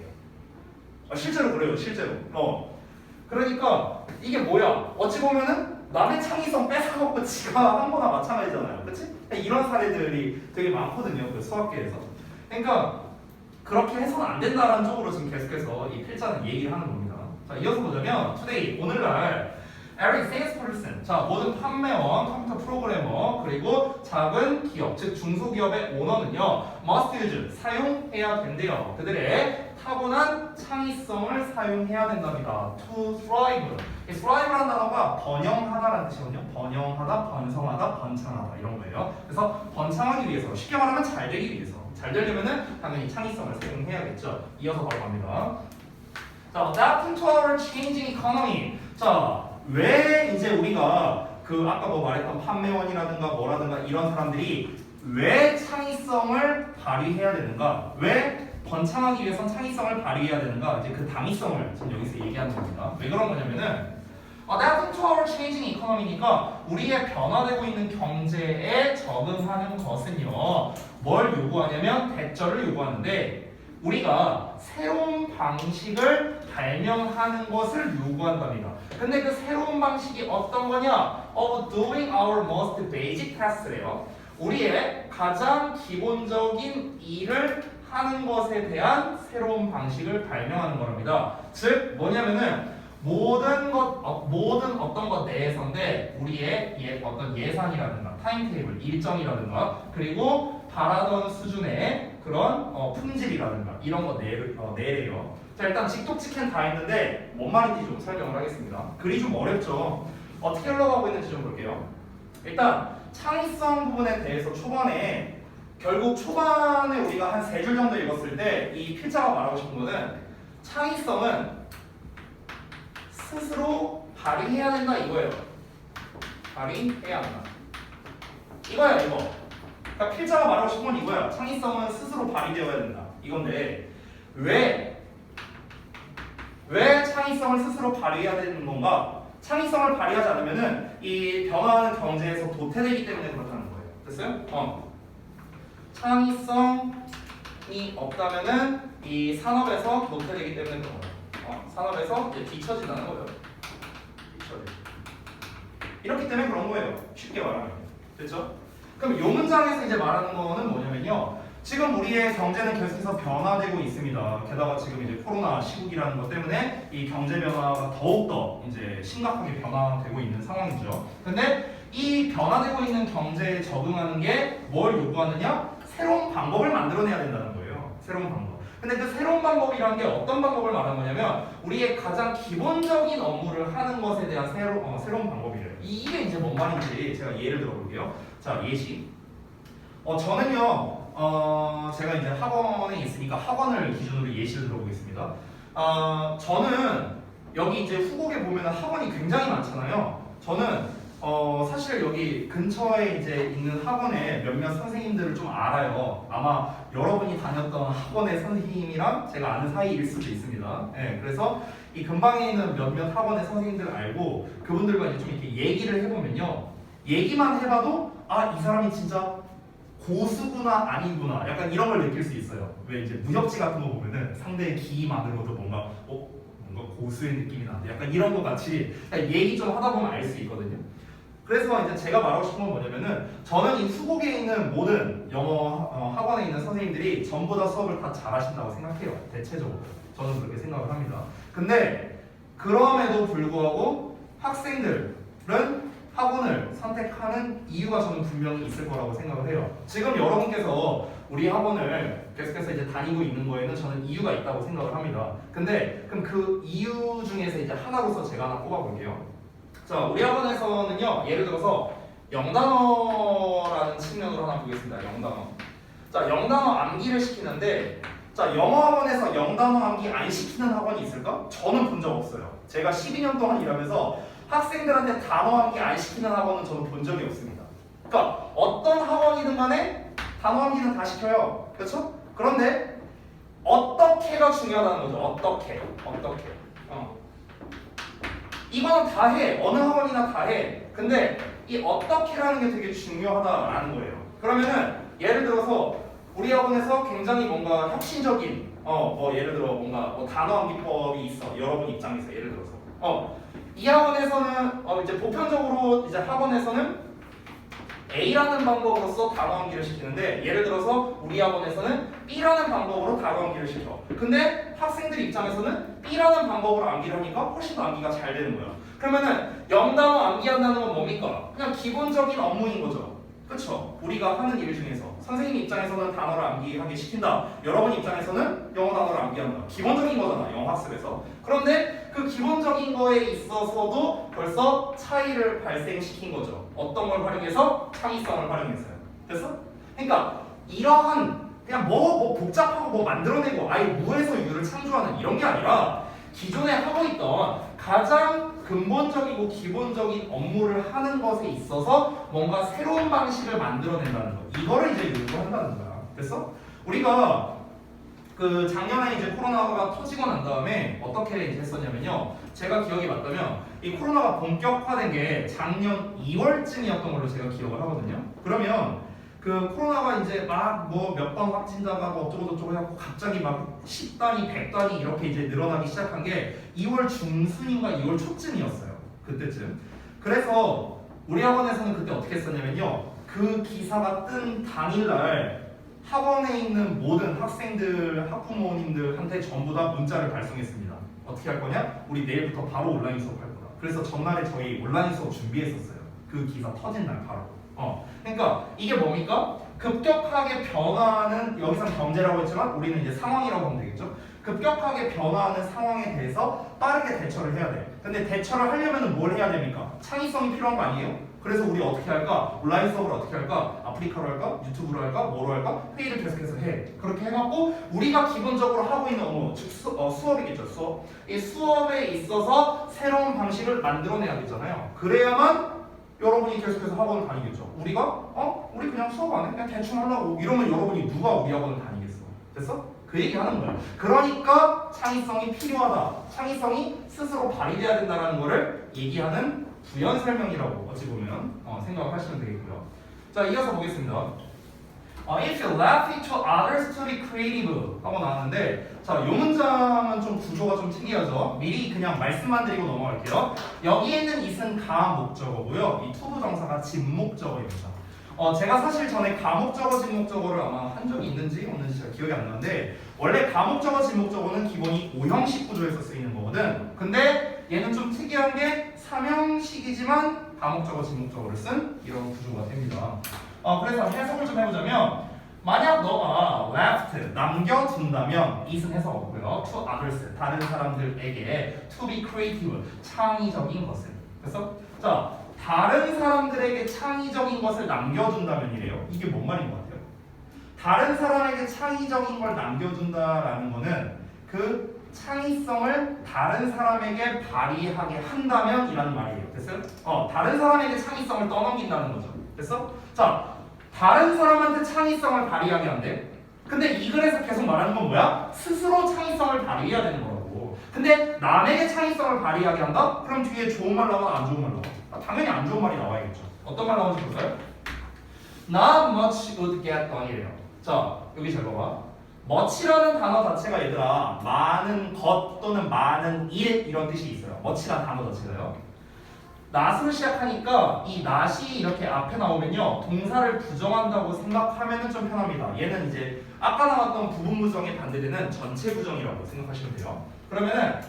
실제로 그래요. 실제로. 그러니까 이게 뭐야? 어찌 보면은 남의 창의성 뺏어갖고 지가 한 거나 마찬가지잖아요. 그치? 이런 사례들이 되게 많거든요. 그 수학계에서. 그러니까 그렇게 해서는 안 된다라는 쪽으로 지금 계속해서 이 필자는 얘기를 하는 겁니다. 자, 이어서 보자면 today 오늘날 every salesperson 자 모든 판매원, 컴퓨터 프로그래머 그리고 작은 기업 즉 중소기업의 오너는요 must use 사용해야 된대요. 그들의 타고난 창의성을 사용해야 된답니다. to thrive 이 thrive라는 단어가 번영하다라는 뜻이거든요. 번영하다, 번성하다, 번창하다 이런 거예요. 그래서 번창하기 위해서 쉽게 말하면 잘 되기 위해서 잘 되려면은 당연히 창의성을 사용해야겠죠. 이어서 바로 갑니다. 자, adapting to our changing economy. 자, 왜 이제 우리가 그 아까 뭐 말했던 판매원이라든가 뭐라든가 이런 사람들이 왜 창의성을 발휘해야 되는가? 왜 번창하기 위해선 창의성을 발휘해야 되는가? 이제 그 당위성을 지금 여기서 얘기하는 겁니다. 왜 그런 거냐면은 adapting to our changing economy니까 우리의 변화되고 있는 경제에 적응하는 것은요 뭘 요구하냐면 대처를 요구하는데 우리가 새로운 방식을 발명하는 것을 요구한답니다. 근데 그 새로운 방식이 어떤 거냐? of doing our most basic task래요. 우리의 가장 기본적인 일을 하는 것에 대한 새로운 방식을 발명하는 겁니다. 즉 뭐냐면은 모든 어떤 것 내에서인데 우리의 어떤 예산이라든가 타임테이블 일정이라든가 그리고 바라던 수준의 그런 품질이라든가 이런 거 내래요. 자 일단 직독직행 다 했는데 뭔 말인지 좀 설명을 하겠습니다. 글이 좀 어렵죠. 어떻게 흘러가고 있는지 좀 볼게요. 일단 창의성 부분에 대해서 초반에 우리가 한 3줄 정도 읽었을 때 이 필자가 말하고 싶은 거는 창의성은 스스로 발휘해야 된다 이거예요. 발휘해야 한다. 이거야 이거. 그러니까 필자가 말하고 싶은 건 이거야. 창의성은 스스로 발휘되어야 된다. 이건데 왜 창의성을 스스로 발휘해야 되는 건가? 창의성을 발휘하지 않으면은 이 변화하는 경제에서 도태되기 때문에 그렇다는 거예요. 됐어요? 창의성이 없다면은 이 산업에서 도태되기 때문에 그런 거예요. 산업에서 이제 뒤처진다는 거예요. 이렇기 때문에 그런 거예요. 쉽게 말하면. 됐죠? 그럼 이 문장에서 이제 말하는 거는 뭐냐면요. 지금 우리의 경제는 계속해서 변화되고 있습니다. 게다가 지금 이제 코로나 시국이라는 것 때문에 이 경제 변화가 더욱더 이제 심각하게 변화되고 있는 상황이죠. 근데 이 변화되고 있는 경제에 적응하는 게 뭘 요구하느냐? 새로운 방법을 만들어내야 된다는 거예요. 새로운 방법. 근데 그 새로운 방법이라는 게 어떤 방법을 말하는 거냐면 우리의 가장 기본적인 업무를 하는 것에 대한 새로운 방법이래요. 이게 이제 뭔 말인지 제가 예를 들어볼게요. 자, 예시. 저는요, 제가 이제 학원에 있으니까 학원을 기준으로 예시를 들어보겠습니다. 저는 여기 이제 후곡에 보면 학원이 굉장히 많잖아요. 저는 사실 여기 근처에 이제 있는 학원에 몇몇 선생님들을 좀 알아요. 아마 여러분이 다녔던 학원의 선생님이랑 제가 아는 사이일 수도 있습니다. 네, 그래서 이 근방에 있는 몇몇 학원의 선생님들을 알고 그분들과 이제 좀 이렇게 얘기를 해보면요. 얘기만 해봐도 이 사람이 진짜 고수구나 아니구나 약간 이런 걸 느낄 수 있어요. 왜 이제 무협지 같은 거 보면은 상대의 기만으로도 뭔가 뭔가 고수의 느낌이 나는데 약간 이런 거 같이 그냥 얘기 좀 하다 보면 알 수 있거든요. 그래서 이제 제가 말하고 싶은 건 뭐냐면은 저는 이 수국에 있는 모든 영어 학원에 있는 선생님들이 전부 다 수업을 다 잘하신다고 생각해요. 대체적으로 저는 그렇게 생각을 합니다. 근데 그럼에도 불구하고 학생들은 학원을 선택하는 이유가 저는 분명히 있을 거라고 생각을 해요. 지금 여러분께서 우리 학원을 계속해서 이제 다니고 있는 거에는 저는 이유가 있다고 생각을 합니다. 근데 그럼 그 이유 중에서 이제 하나로서 제가 하나 꼽아볼게요. 자, 우리 학원에서는요, 예를 들어서 영단어라는 측면으로 하나 보겠습니다. 영단어. 자, 영단어 암기를 시키는데, 자, 영어 학원에서 영단어 암기 안 시키는 학원이 있을까? 저는 본 적 없어요. 제가 12년 동안 일하면서 학생들한테 단어 암기 안 시키는 학원은 저는 본 적이 없습니다. 그러니까 어떤 학원이든 간에 단어 암기는 다 시켜요. 그렇죠? 그런데 어떻게가 중요하다는 거죠. 어떻게. 이거는 다 해. 어느 학원이나 다 해. 근데 이 어떻게라는 게 되게 중요하다라는 거예요. 그러면은 예를 들어서 우리 학원에서 굉장히 뭔가 혁신적인 예를 들어 뭔가 단어 암기법이 있어. 여러분 입장에서 예를 들어서 이 학원에서는 이제 보편적으로 이제 학원에서는 A라는 방법으로서 단어 암기를 시키는데 예를 들어서 우리 학원에서는 B라는 방법으로 단어 암기를 시켜. 근데 학생들 입장에서는 B라는 방법으로 암기를 하니까 훨씬 더 암기가 잘 되는 거야. 그러면은 영단어 암기한다는 건 뭡니까? 그냥 기본적인 업무인 거죠. 그렇죠? 우리가 하는 일 중에서 선생님 입장에서는 단어를 암기하게 시킨다. 여러분 입장에서는 영어 단어를 암기한다. 기본적인 거잖아. 영어 학습에서. 그런데 그 기본적인 거에 있어서도 벌써 차이를 발생시킨 거죠. 어떤 걸 활용해서? 창의성을 활용해서요. 됐어? 그러니까 이러한 그냥 뭐 복잡하고 뭐 만들어내고 아예 무에서 유를 창조하는 이런 게 아니라 기존에 하고 있던 가장 근본적이고 기본적인 업무를 하는 것에 있어서 뭔가 새로운 방식을 만들어낸다는 거. 이거를 이제 요구한다는 거야. 됐어? 우리가 그 작년에 이제 코로나가 터지고 난 다음에 어떻게 이제 했었냐면요. 제가 기억이 맞다면 이 코로나가 본격화된 게 작년 2월쯤이었던 걸로 제가 기억을 하거든요. 그러면 그 코로나가 이제 막 뭐 몇 번 확진자가 뭐 어쩌고저쩌고 해갖고 갑자기 막 10단위, 100단위 이렇게 이제 늘어나기 시작한 게 2월 중순인가 2월 초쯤이었어요. 그때쯤. 그래서 우리 학원에서는 그때 어떻게 했었냐면요. 그 기사가 뜬 당일날 학원에 있는 모든 학생들, 학부모님들한테 전부 다 문자를 발송했습니다. 어떻게 할 거냐? 우리 내일부터 바로 온라인 수업 할 거다. 그래서 전날에 저희 온라인 수업 준비했었어요. 그 기사 터진 날 바로. 그러니까 이게 뭡니까? 급격하게 변화하는 여기선 경제라고 했지만 우리는 이제 상황이라고 하면 되겠죠. 급격하게 변화하는 상황에 대해서 빠르게 대처를 해야 돼. 근데 대처를 하려면 뭘 해야 됩니까? 창의성이 필요한 거 아니에요? 그래서 우리 어떻게 할까? 온라인 수업을 어떻게 할까? 아프리카로 할까? 유튜브로 할까? 뭐로 할까? 회의를 계속해서 해. 그렇게 해갖고 우리가 기본적으로 하고 있는 업무, 즉 수업이겠죠. 수업. 이 수업에 있어서 새로운 방식을 만들어내야 되잖아요. 그래야만 여러분이 계속해서 학원을 다니겠죠. 우리가 우리 그냥 수업 안 해? 그냥 대충 하려고 이러면 여러분이 누가 우리 학원을 다니겠어? 됐어? 그 얘기 하는 거야. 그러니까 창의성이 필요하다. 창의성이 스스로 발휘돼야 된다는 거를 얘기하는 부연 설명이라고 어찌 보면 생각하시면 되겠고요. 자, 이어서 보겠습니다. If you left it to others to be creative 하고 나왔는데 자, 이 문장은 좀 구조가 좀 특이하죠. 미리 그냥 말씀만 드리고 넘어갈게요. 여기에 있는 it은 가목적어고요. 이 투부정사가 진목적어입니다. 제가 사실 전에 가목적어, 진목적어를 아마 한 적이 있는지 없는지 잘 기억이 안 나는데 원래 가목적어, 진목적어는 기본이 5형식 구조에서 쓰이는 거거든. 근데 얘는 좀 특이한 게 3형식이지만 가목적어, 진목적어를 쓴 이런 구조가 됩니다. 그래서 해석을 좀 해보자면 만약 너가 left, 남겨둔다면 it은 해석 없고요. to others, 다른 사람들에게 to be creative, 창의적인 것을. 그래서 자, 다른 사람들에게 창의적인 것을 남겨준다면이래요. 이게 뭔 말인 것 같아요? 다른 사람에게 창의적인 걸 남겨준다라는 거는 그 창의성을 다른 사람에게 발휘하게 한다면 이라는 말이에요. 됐어요? 다른 사람에게 창의성을 떠넘긴다는 거죠. 됐어? 자, 다른 사람한테 창의성을 발휘하게 한대. 근데 이 글에서 계속 말하는 건 뭐야? 스스로 창의성을 발휘해야 되는 거라고. 근데 남에게 창의성을 발휘하게 한다? 그럼 뒤에 좋은 말 나와, 안 좋은 말 나와? 당연히 안 좋은 말이 나와야겠죠. 어떤 말 나오는지 볼까요? not much would get done이래요. 자, 여기 잘 봐봐. much라는 단어 자체가 얘들아 많은 것 또는 많은 일 이런 뜻이 있어요. much라는 단어 자체가요. not으로 시작하니까 이 not이 이렇게 앞에 나오면요 동사를 부정한다고 생각하면 좀 편합니다. 얘는 이제 아까 나왔던 부분 부정에 반대되는 전체 부정이라고 생각하시면 돼요. 그러면은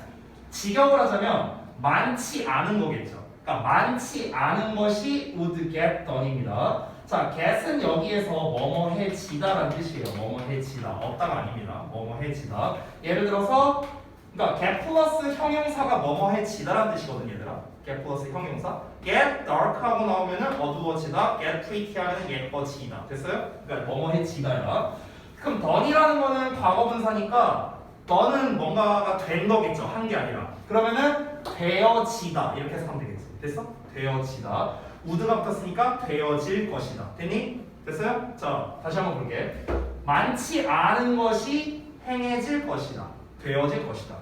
직역을 하자면 많지 않은 거겠죠. 그러니까 많지 않은 것이 would get done입니다. 자, get은 여기에서 뭐뭐해지다라는 뜻이에요. 뭐뭐해지다. 없다가 아닙니다. 뭐뭐해지다. 예를 들어서 그러니까 get 플러스 형용사가 뭐뭐해지다라는 뜻이거든요, 얘들아. get 플러스 형용사. get dark 하고 나오면은 어두워지다. get pretty 하면은 예뻐지다. 됐어요? 그러니까 뭐뭐해지다야. 그럼 done이라는 거는 과거분사니까 너는 뭔가가 된 거겠죠. 한 게 아니라. 그러면은 되어지다. 이렇게 해서 하면 되겠지. 됐어? 되어지다. would가 붙었으니까 되어질 것이다. 됐니? 됐어요? 자, 다시 한번 볼게. 많지 않은 것이 행해질 것이다. 되어질 것이다.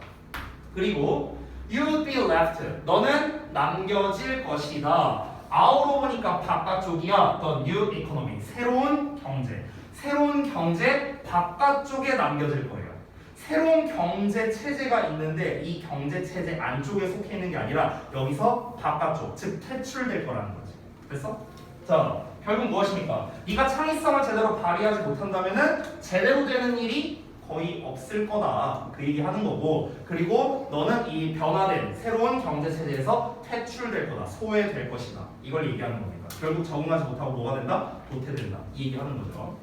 그리고 you would be left. 너는 남겨질 것이다. out로 보니까 바깥쪽이야. the new economy. 새로운 경제. 새로운 경제 바깥쪽에 남겨질 거예요. 새로운 경제 체제가 있는데 이 경제 체제 안쪽에 속해 있는 게 아니라 여기서 바깥쪽, 즉 퇴출될 거라는 거지. 됐어? 자, 결국 무엇입니까? 네가 창의성을 제대로 발휘하지 못한다면은 제대로 되는 일이 거의 없을 거다. 그 얘기 하는 거고, 그리고 너는 이 변화된 새로운 경제 체제에서 퇴출될 거다. 소외될 것이다. 이걸 얘기하는 겁니다. 결국 적응하지 못하고 뭐가 된다? 도태된다. 이 얘기 하는 거죠.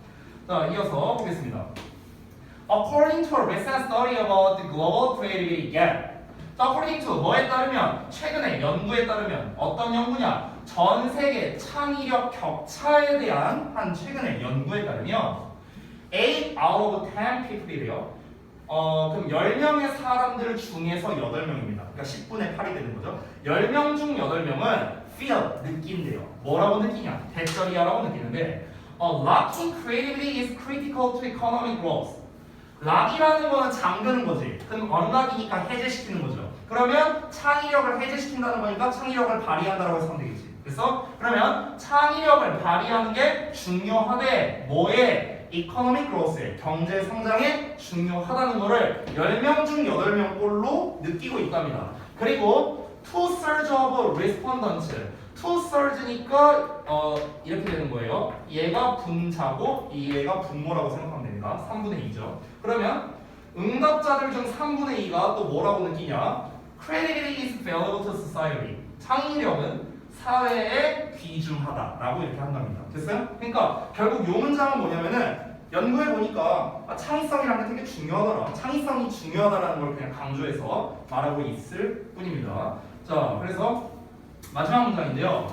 자, 이어서 보겠습니다. According to a recent study about the global creativity gap. According to 뭐에 따르면 최근에 연구에 따르면 어떤 연구냐? 전 세계 창의력 격차에 대한 한 최근의 연구에 따르면 8 out of 10 people이래요. 그럼 10명의 사람들 중에서 8명입니다. 그러니까 10분의 8이 되는 거죠. 10명 중 8명은 feel, 느낀대요. 뭐라고 느끼냐? 대절이야라고 느끼는데 lacking creativity is critical to economic growth. 락이라는 거는 잠그는 거지. 그럼 언락이니까 해제시키는 거죠. 그러면 창의력을 해제시킨다는 거니까 창의력을 발휘한다라고 해서 하면 되겠지. 그래서 그러면 창의력을 발휘하는 게 중요하대. 뭐에? 이코노믹 그로스에 경제 성장에 중요하다는 거를 10명 중 8명 꼴로 느끼고 있답니다. 그리고 two thirds of respondents. two thirds니까 이렇게 되는 거예요. 얘가 분자고 얘가 분모라고 생각하면 됩니다. 3분의 2죠. 그러면 응답자들 중 3분의 2가 또 뭐라고 느끼냐? Creativity is valuable to society. 창의력은 사회에 귀중하다라고 이렇게 한답니다. 됐어요? 그러니까 결국 이 문장은 뭐냐면은 연구해 보니까 창의성이라는 게 되게 중요하더라. 창의성이 중요하다라는 걸 그냥 강조해서 말하고 있을 뿐입니다. 자, 그래서 마지막 문장인데요.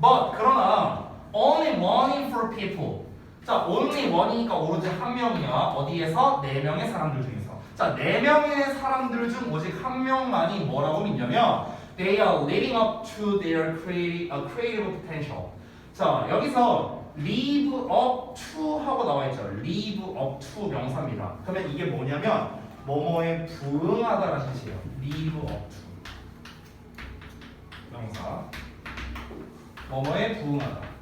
But 그러나 only one in four people. 자, only one이니까 오로지 한 명이야. 어디에서? 4명의 사람들 중에서. 자, 4명의 사람들 중 오직 한 명만이 뭐라고 믿냐면 they are living up to their creative potential. 자, 여기서 live up to 하고 나와 있죠. live up to 명사입니다. 그러면 이게 뭐냐면 뭐뭐에 부응하다라는 뜻이에요. live up to 명사. 뭐뭐에 부응하다.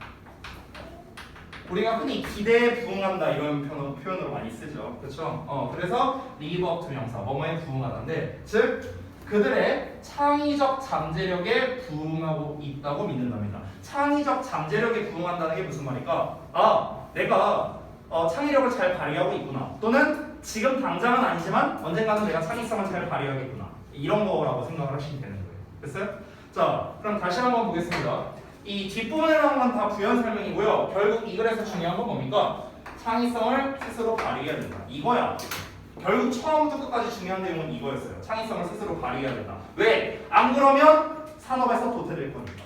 우리가 흔히 기대에 부응한다 이런 표현으로 많이 쓰죠. 그렇죠? 그래서 live up to 명사, 뭐뭐에 부응하다인데 즉 그들의 창의적 잠재력에 부응하고 있다고 믿는답니다. 창의적 잠재력에 부응한다는 게 무슨 말일까? 내가 창의력을 잘 발휘하고 있구나. 또는 지금 당장은 아니지만 언젠가는 내가 창의성을 잘 발휘하겠구나. 이런 거라고 생각을 하시면 되는 거예요. 됐어요? 자, 그럼 다시 한번 보겠습니다. 이 뒷부분에 나온 건 다 부연 설명이고요. 결국 이 글에서 중요한 건 뭡니까? 창의성을 스스로 발휘해야 된다. 이거야. 결국 처음부터 끝까지 중요한 내용은 이거였어요. 창의성을 스스로 발휘해야 된다. 왜? 안 그러면 산업에서 도태될 거니까.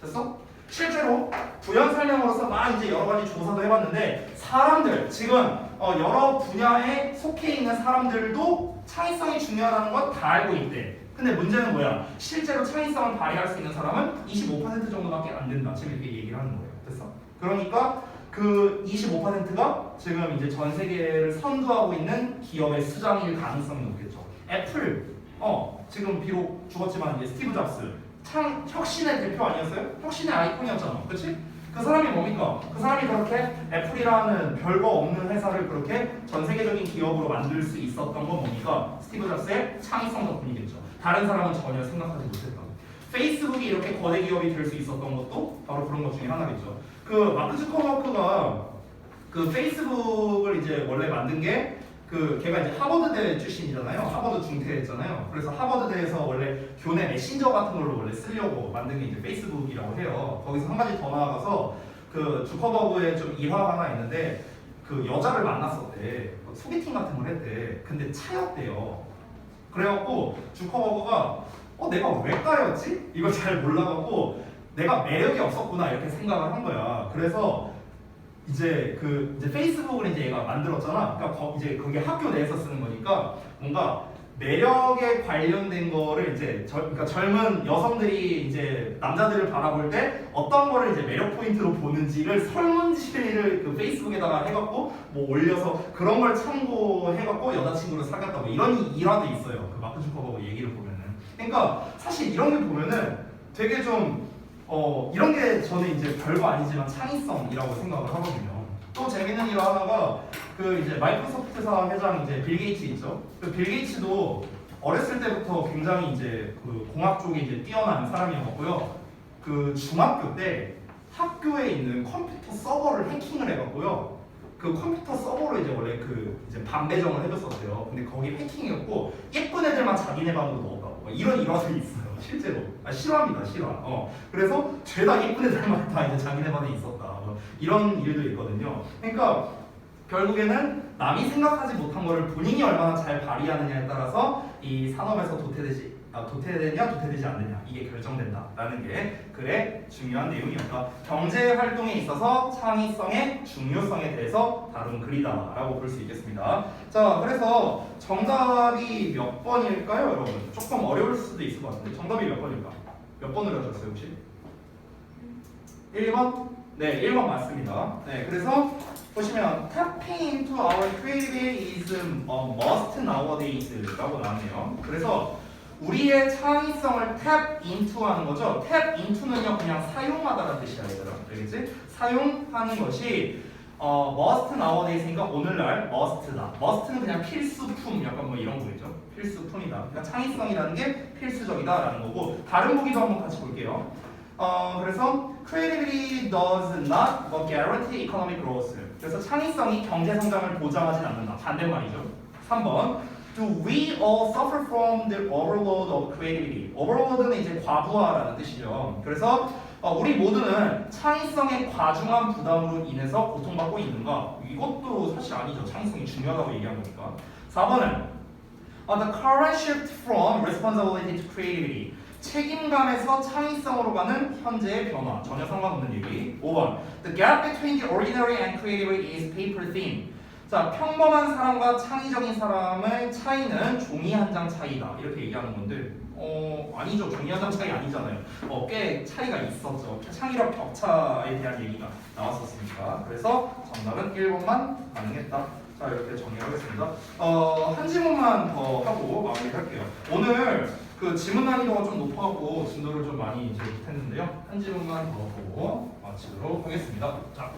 됐어? 실제로 부연 설명으로서 막 이제 여러 가지 조사도 해봤는데 사람들 지금 여러 분야에 속해 있는 사람들도 창의성이 중요하다는 건 다 알고 있대. 근데 문제는 뭐야? 실제로 창의성을 발휘할 수 있는 사람은 25% 정도밖에 안 된다. 지금 이렇게 얘기를 하는 거예요. 됐어? 그러니까 그 25%가 지금 이제 전 세계를 선도하고 있는 기업의 수장일 가능성이 높겠죠. 애플, 지금 비록 죽었지만 이제 스티브 잡스, 혁신의 대표 아니었어요? 혁신의 아이콘이었잖아. 그렇지? 그 사람이 뭡니까? 그 사람이 그렇게 애플이라는 별거 없는 회사를 그렇게 전 세계적인 기업으로 만들 수 있었던 건 뭡니까? 스티브 잡스의 창의성 덕분이겠죠. 다른 사람은 전혀 생각하지 못했던. 페이스북이 이렇게 거대 기업이 될 수 있었던 것도 바로 그런 것 중에 하나겠죠. 그 마크 주커버그가 그 페이스북을 이제 원래 만든 게 그 걔가 이제 하버드대 출신이잖아요. 하버드 중퇴했잖아요. 그래서 하버드대에서 원래 교내 메신저 같은 걸로 원래 쓰려고 만든 게 이제 페이스북이라고 해요. 거기서 한 가지 더 나아가서 그 주커버그의 좀 일화가 하나 있는데 그 여자를 만났었대. 소개팅 같은 걸 했대. 근데 차였대요. 그래갖고 주커버그가 내가 왜 까였지? 이걸 잘 몰라갖고 내가 매력이 없었구나 이렇게 생각을 한 거야. 그래서 이제 페이스북을 이제 얘가 만들었잖아. 그러니까 이제 그게 학교 내에서 쓰는 거니까 뭔가 매력에 관련된 거를 이제 그러니까 젊은 여성들이 이제 남자들을 바라볼 때 어떤 거를 이제 매력 포인트로 보는지를 설문지를 그 페이스북에다가 해갖고 뭐 올려서 그런 걸 참고해갖고 여자친구를 사귀었다 뭐 이런 일화도 있어요. 그 마크 주커버그 얘기를 보면은. 그러니까 사실 이런 게 보면은 되게 좀 이런 게 저는 이제 별거 아니지만 창의성이라고 생각을 하거든요. 또 재밌는 일 하나가 그 이제 마이크로소프트사 회장 이제 빌 게이츠 있죠. 그 빌 게이츠도 어렸을 때부터 굉장히 이제 그 공학 쪽에 이제 뛰어난 사람이었고요. 그 중학교 때 학교에 있는 컴퓨터 서버를 해킹을 해갖고요. 그 컴퓨터 서버로 이제 원래 그 이제 반 배정을 해줬었대요. 근데 거기 해킹이었고 예쁜 애들만 자기네 방으로 넣었다고 이런 일화들이 있어요. 실제로 실화입니다, 실화. 그래서 죄다 예쁜 애들만 다 이제 자기네 반에 있었다. 이런 일도 있거든요. 그러니까 결국에는 남이 생각하지 못한 거를 본인이 얼마나 잘 발휘하느냐에 따라서 이 산업에서 도태되냐 도태되지 않느냐 이게 결정된다라는 게 글의 중요한 내용이었다. 경제 활동에 있어서 창의성의 중요성에 대해서 다룬 글이다라고 볼 수 있겠습니다. 자, 그래서 정답이 몇 번일까요, 여러분? 조금 어려울 수도 있을 것 같은데 정답이 몇 번일까? 몇 번으로 하셨어요, 혹시? 1번? 네, 1번 맞습니다. 네, 그래서 보시면 tapping into our creativity is a must nowadays라고 나왔네요. 그래서 우리의 창의성을 tap into 하는 거죠. tap into는요 그냥 사용하다라는 뜻이야, 얘들아. 알겠지? 사용하는 것이 must nowadays니까 오늘날 must다. must는 그냥 필수품, 약간 뭐 이런 거겠죠. 필수품이다. 그러니까 창의성이라는 게 필수적이다라는 거고 다른 보기도 한번 같이 볼게요. 그래서 creativity does not guarantee economic growth. 그래서 창의성이 경제 성장을 보장하진 않는다. 반대말이죠. 3번. Do we all suffer from the overload of creativity? overload는 이제 과부하라는 뜻이죠. 그래서 우리 모두는 창의성의 과중한 부담으로 인해서 고통받고 있는가? 이것도 사실 아니죠. 창의성이 중요하다고 얘기한 거니까. 4번은 the current shift from responsibility to creativity. 책임감에서 창의성으로 가는 현재의 변화. 전혀 상관없는 얘기. 5번. The gap between the ordinary and creativity is paper thin. 자, 평범한 사람과 창의적인 사람의 차이는 종이 한 장 차이다. 이렇게 얘기하는 건데 아니죠. 종이 한 장 차이 아니잖아요. 꽤 차이가 있었죠. 창의력 격차에 대한 얘기가 나왔었으니까. 그래서 정답은 1번만 가능했다. 자, 이렇게 정리하겠습니다. 한 지문만 더 하고 마무리할게요. 오늘 그 지문 난이도가 좀 높아갖고 진도를 좀 많이 이제 못했는데요. 한 지문만 더 보고 마치도록 하겠습니다. 자,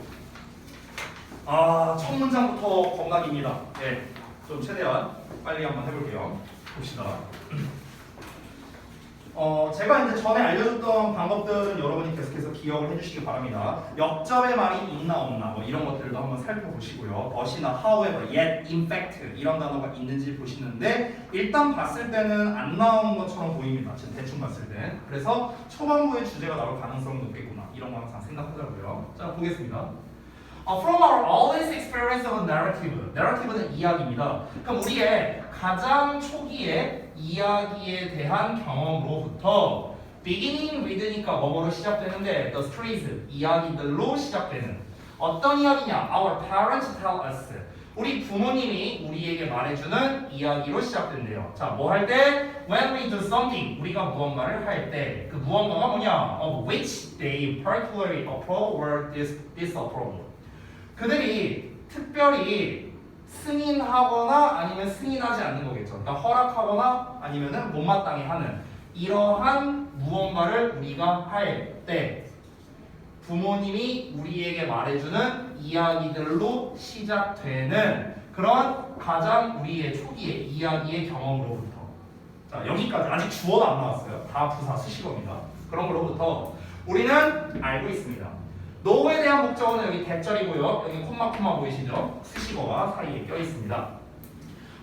첫 문장부터 겁나깁니다. 네, 좀 최대한 빨리 한번 해볼게요. 봅시다. 제가 이제 전에 알려줬던 방법들은 여러분이 계속해서 기억을 해주시기 바랍니다. 역접의 말이 있나 없나 뭐 이런 것들도 한번 살펴보시고요. but이나 however, yet, in fact 이런 단어가 있는지 보시는데 일단 봤을 때는 안 나온 것처럼 보입니다. 지금 대충 봤을 때. 그래서 초반부의 주제가 나올 가능성이 높겠구나. 이런 거 항상 생각하자고요. 자, 보겠습니다. From our earliest experience of narrative. narrative는 이야기입니다. 그럼 우리의 가장 초기의 이야기에 대한 경험으로부터 beginning with니까 뭐뭐로 시작되는데 the stories, 이야기들로 시작되는 어떤 이야기냐? Our parents tell us. 우리 부모님이 우리에게 말해주는 이야기로 시작된대요. 자, 뭐 할 때? When we do something, 우리가 무언가를 할 때 그 무언가가 뭐냐? Of which they particularly approve or disapprove. 그들이 특별히 승인하거나 아니면 승인하지 않는 거겠죠. 그러니까 허락하거나 아니면은 못마땅해 하는 이러한 무언가를 우리가 할 때 부모님이 우리에게 말해주는 이야기들로 시작되는 그런 가장 우리의 초기의 이야기의 경험으로부터 자 여기까지 아직 주어도 안 나왔어요. 다 부사 수식어입니다. 그런 거로부터 우리는 알고 있습니다. 노에 대한 목적어는 여기 대절이고요. 여기 콤마 보이시죠? 수식어가 사이에 껴 있습니다.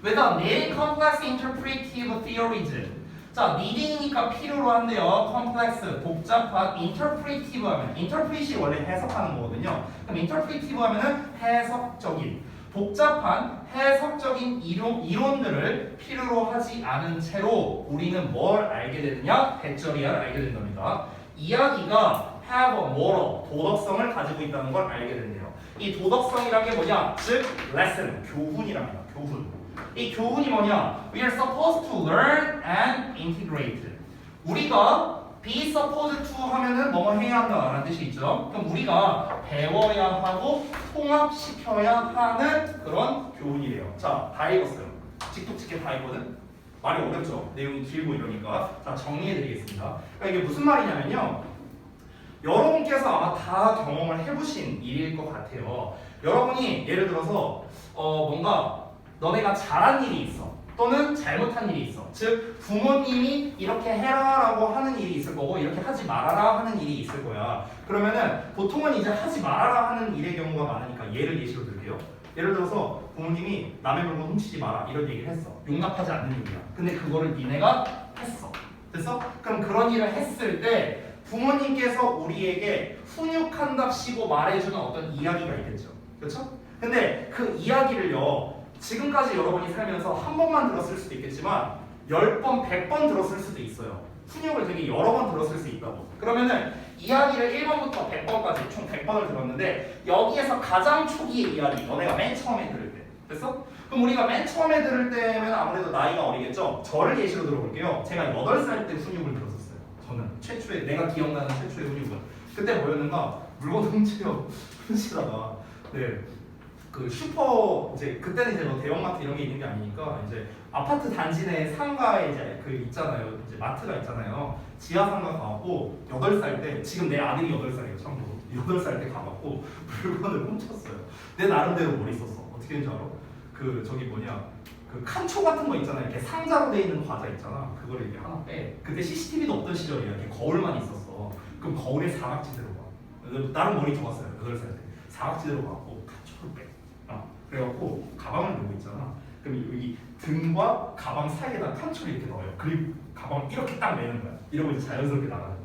With a needing complex interpretive theories. 자, needing이니까 필요로 한데요. complex, 복잡한, interpretive 하면 interpret이 원래 해석하는 거거든요. 그럼 interpretive 하면은 해석적인, 복잡한 해석적인 이론들을 필요로 하지 않은 채로 우리는 뭘 알게 되느냐? 대절이야를 알게 된답니다. 이야기가 have a moral, 도덕성을 가지고 있다는 걸 알게 된대요. 이 도덕성이란 게 뭐냐? 즉, lesson, 교훈이랍니다. 교훈. 이 교훈이 뭐냐? We are supposed to learn and integrate. 우리가 be supposed to 하면은 뭐뭐 해야 한다라는 뜻이 있죠. 그럼 우리가 배워야 하고 통합시켜야 하는 그런 교훈이래요. 자, 다 읽었어요. 직독직해 다 읽거든. 말이 어렵죠. 내용이 길고 이러니까. 자, 정리해드리겠습니다. 그러니까 이게 무슨 말이냐면요. 여러분께서 아마 다 경험을 해보신 일일 것 같아요. 여러분이 예를 들어서 뭔가 너네가 잘한 일이 있어 또는 잘못한 일이 있어. 즉 부모님이 이렇게 해라라고 하는 일이 있을 거고 이렇게 하지 말아라 하는 일이 있을 거야. 그러면은 보통은 이제 하지 말아라 하는 일의 경우가 많으니까 예시로 들게요. 예를 들어서 부모님이 남의 물건 훔치지 마라 이런 얘기를 했어. 용납하지 않는 일이야. 근데 그거를 니네가 했어. 됐어? 그럼 그런 일을 했을 때 부모님께서 우리에게 훈육한답시고 말해주는 어떤 이야기가 있겠죠. 그렇죠? 근데 그 이야기를요 지금까지 여러분이 살면서 한 번만 들었을 수도 있겠지만 10번, 100번 들었을 수도 있어요. 훈육을 되게 여러 번 들었을 수 있다고. 그러면은 이야기를 1번부터 100번까지 총 100번을 들었는데 여기에서 가장 초기의 이야기, 너네가 맨 처음에 들을 때. 됐어? 그럼 우리가 맨 처음에 들을 때면 아무래도 나이가 어리겠죠? 저를 예시로 들어볼게요. 제가 8살 때 훈육을 들었었어요. 저는 최초의, 내가 기억나는 최초의 훈육은. 그때 뭐였는가? 물건 훔치다가 네. 그 슈퍼 이제 그때는 이제 뭐 대형마트 이런 게 있는 게 아니니까 이제 아파트 단지 내 상가에 이제 그 있잖아요. 이제 마트가 있잖아요. 지하 상가 가갖고 8살 때 지금 내 아들이 8살이에요. 참고로 8살 때 가갖고 물건을 훔쳤어요. 내 나름대로 뭘 있었어. 어떻게 했는지 알아? 그 저기 뭐냐 그 칸초 같은 거 있잖아요. 이렇게 상자로 돼 있는 과자 있잖아. 그거를 이렇게 하나 빼. 그때 CCTV도 없던 시절이야. 이렇게 거울만 있었어. 그럼 거울에 사각지대로 가. 나름 머리 좋았어요. 8살 때 사각지대로 가갖고 칸초를 빼. 그래갖고 가방을 넣고 있잖아. 그럼 여기 등과 가방 사이에다 칸초를 이렇게 넣어요. 그리고 가방 이렇게 딱 매는 거야. 이러고 이제 자연스럽게 나가는 거야.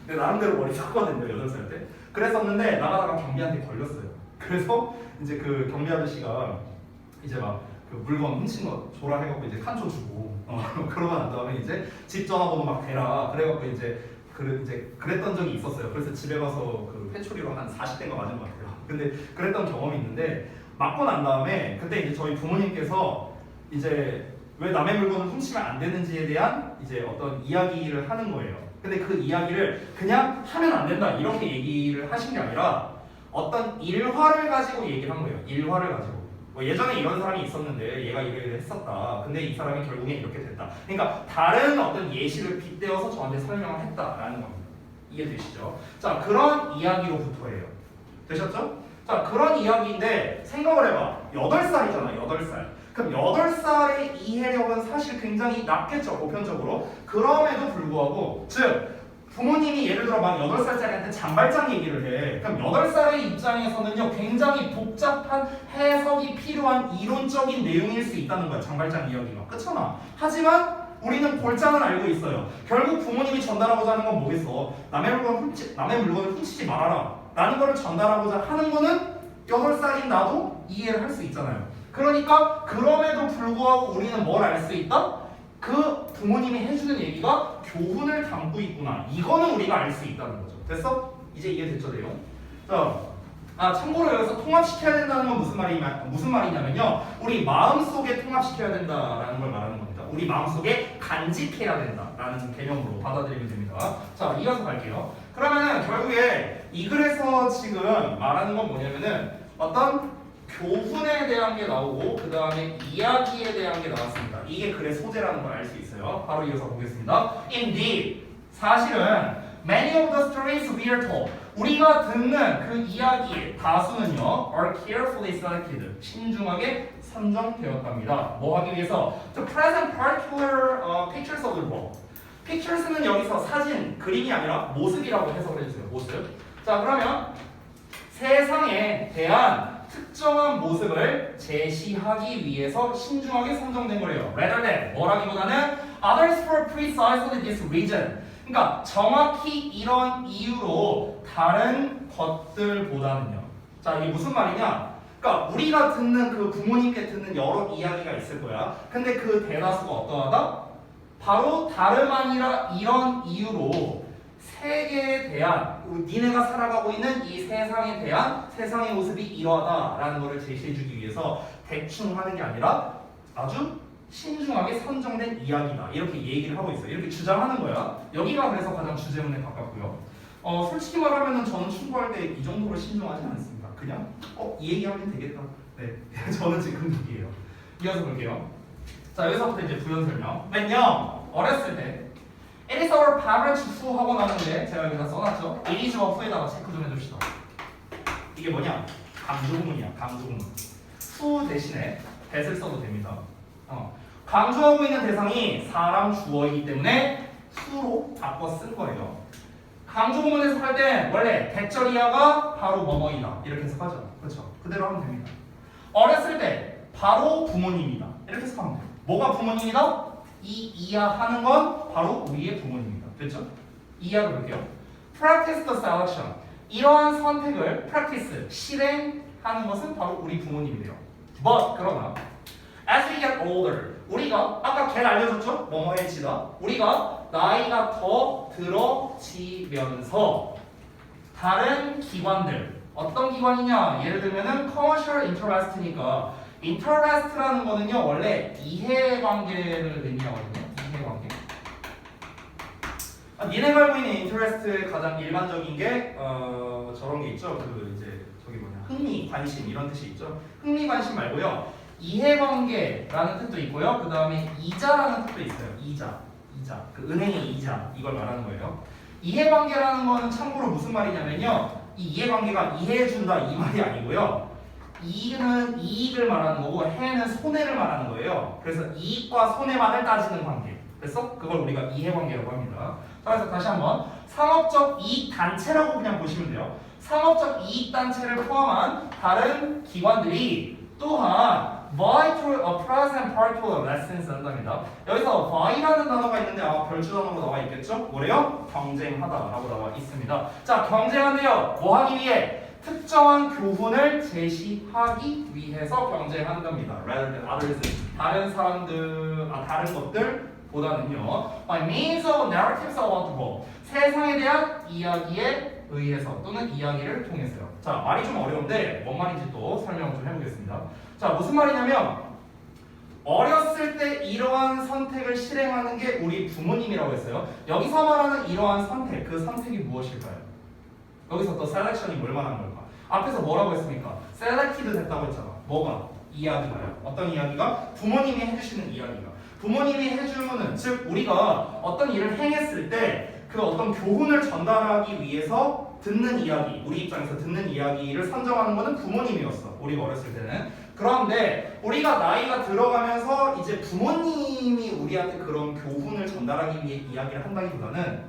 근데 나름대로 머리 샀거든요. 8살 때. 그랬었는데 나가다가 경비한테 걸렸어요. 그래서 이제 그 경비 아저씨가 이제 막 그 물건 훔친 거 줘라 해갖고 이제 칸초 주고 그러고 난 다음에 이제 집 전화번호 막 대라 그래갖고 이제 그랬던 적이 있었어요. 그래서 집에 가서 그 회초리로 한 40대가 맞은 것 같아요. 근데 그랬던 경험이 있는데 맞고 난 다음에 그때 이제 저희 부모님께서 이제 왜 남의 물건을 훔치면 안 되는지에 대한 이제 어떤 이야기를 하는 거예요. 근데 그 이야기를 그냥 하면 안 된다 이렇게 얘기를 하신 게 아니라 어떤 일화를 가지고 얘기를 한 거예요. 일화를 가지고. 뭐 예전에 이런 사람이 있었는데 얘가 이래 했었다. 근데 이 사람이 결국에 이렇게 됐다. 그러니까 다른 어떤 예시를 빗대어서 저한테 설명을 했다라는 겁니다. 이해되시죠? 자, 그런 이야기로부터예요. 되셨죠? 자, 그런 이야기인데 생각을 해봐. 8살이잖아, 8살. 그럼 8살의 이해력은 사실 굉장히 낮겠죠, 보편적으로. 그럼에도 불구하고, 즉 부모님이 예를 들어 막 8살짜리한테 장발장 얘기를 해. 그럼 8살의 입장에서는요, 굉장히 복잡한 해석이 필요한 이론적인 내용일 수 있다는 거야, 장발장 이야기가. 그렇잖아. 하지만 우리는 골자는 알고 있어요. 결국 부모님이 전달하고자 하는 건 뭐겠어? 남의 물건을 훔치지 말아라 라는 거를 전달하고자 하는 거는 8살인 나도 이해를 할 수 있잖아요. 그러니까 그럼에도 불구하고 우리는 뭘 알 수 있다? 그 부모님이 해주는 얘기가 교훈을 담고 있구나. 이거는 우리가 알 수 있다는 거죠. 됐어? 이제 이해됐죠, 내용? 자, 참고로 여기서 통합시켜야 된다는 건 무슨 말이냐면요. 우리 마음속에 통합시켜야 된다라는 걸 말하는 겁니다. 우리 마음속에 간직해야 된다라는 개념으로 받아들이면 됩니다. 자, 이어서 갈게요. 그러면은 결국에 이 글에서 지금 말하는 건 뭐냐면은 어떤 교훈에 대한 게 나오고 그 다음에 이야기에 대한 게 나왔습니다. 이게 글의 소재라는 걸 알 수 있어요. 바로 이어서 보겠습니다. Indeed, 사실은 many of the stories we are told, 우리가 듣는 그 이야기의 다수는요 are carefully selected 신중하게 선정되었답니다. 뭐 하기 위해서? To present particular pictures of the world. pictures는 여기서 사진, 그림이 아니라 모습이라고 해석을 해주세요. 모습. 자 그러면 세상에 대한 특정한 모습을 제시하기 위해서 신중하게 선정된 거예요. Rather than 뭐라기보다는 others for precisely this reason. 그러니까 정확히 이런 이유로 다른 것들보다는요. 자 이게 무슨 말이냐? 그러니까 우리가 듣는 그 부모님께 듣는 여러 이야기가 있을 거야. 근데 그 대다수가 어떠하다? 바로 다름 아니라 이런 이유로 세계에 대한 니네가 살아가고 있는 이 세상에 대한 세상의 모습이 이러하다라는 것을 제시해주기 위해서 대충 하는 게 아니라 아주 신중하게 선정된 이야기다 이렇게 얘기를 하고 있어요. 이렇게 주장하는 거야. 여기가 그래서 가장 주제문에 가깝고요. 솔직히 말하면 저는 충고할 때 이 정도로 신중하지 않습니다. 그냥 이 얘기하면 되겠다. 네, 저는 지금 여기에요. 이어서 볼게요. 자 여기서부터 이제 부연 설명. 맨요 어렸을 때 It is our parents who 하고 나는데 제가 여기다 써놨죠. It is와 who에다가 체크 좀 해줍시다. 이게 뭐냐? 강조구문이야. 강조구문. who 대신에 that을 써도 됩니다. 강조하고 있는 대상이 사람 주어이기 때문에 who로 바꿔 쓴 거예요. 강조구문에서 할 때 원래 대절이야가 바로 뭐뭐이다 이렇게 해석하죠. 그렇죠? 그대로 하면 됩니다. 어렸을 때 바로 부모님이다 이렇게 해석하면 돼요. 뭐가 부모님이다? 이 이하하는 건 바로 우리의 부모님입니다. 됐죠? 이하를 볼게요. Practice the selection. 이러한 선택을 practice, 실행하는 것은 바로 우리 부모님이래요. But 그러나 as we get older, 우리가 아까 걔 알려줬죠? 뭐뭐해지다. 우리가 나이가 더 들어지면서 다른 기관들 어떤 기관이냐? 예를 들면은 commercial interest니까 interest라는 거는요 원래 이해관계를 의미하거든요. 이해관계. 니네가 알고 있는 interest의 가장 일반적인 게 저런 게 있죠. 그 이제 저기 뭐냐 흥미, 관심 이런 뜻이 있죠. 흥미, 관심 말고요. 이해관계라는 뜻도 있고요. 그 다음에 이자라는 뜻도 있어요. 이자. 그 은행의 이자 이걸 말하는 거예요. 이해관계라는 거는 참고로 무슨 말이냐면요. 이 이해관계가 이해해준다 이 말이 아니고요. 이익은 이익을 말하는 거고 해는 손해를 말하는 거예요. 그래서 이익과 손해만을 따지는 관계. 그래서 그걸 우리가 이해관계라고 합니다. 자, 그래서 다시 한번 상업적 이익 단체라고 그냥 보시면 돼요. 상업적 이익 단체를 포함한 다른 기관들이 또한 vie to a present particular lessons 한답니다. 여기서 vie라는 단어가 있는데 아마 별주 단어로 나와 있겠죠? 뭐래요? 경쟁하다라고 나와 있습니다. 자, 경쟁하는데요. 뭐 하기 위해? 특정한 교훈을 제시하기 위해서 경쟁한답니다. Rather than others. 다른 사람들, 다른 것들보다는요. By means of narratives about the world. 세상에 대한 이야기에 의해서 또는 이야기를 통해서요. 자, 말이 좀 어려운데 뭔 말인지 또 설명을 좀 해보겠습니다. 자, 무슨 말이냐면 어렸을 때 이러한 선택을 실행하는 게 우리 부모님이라고 했어요. 여기서 말하는 이러한 선택, 그 선택이 무엇일까요? 여기서 또 셀렉션이 뭘 말하는 걸까? 앞에서 뭐라고 했습니까? 셀렉티드 됐다고 했잖아. 뭐가? 이야기가요. 어떤 이야기가? 부모님이 해주시는 이야기가. 부모님이 해주는, 즉 우리가 어떤 일을 행했을 때 그 어떤 교훈을 전달하기 위해서 듣는 이야기, 우리 입장에서 듣는 이야기를 선정하는 것은 부모님이었어. 우리가 어렸을 때는. 그런데 우리가 나이가 들어가면서 이제 부모님이 우리한테 그런 교훈을 전달하기 위해 이야기를 한다기보다는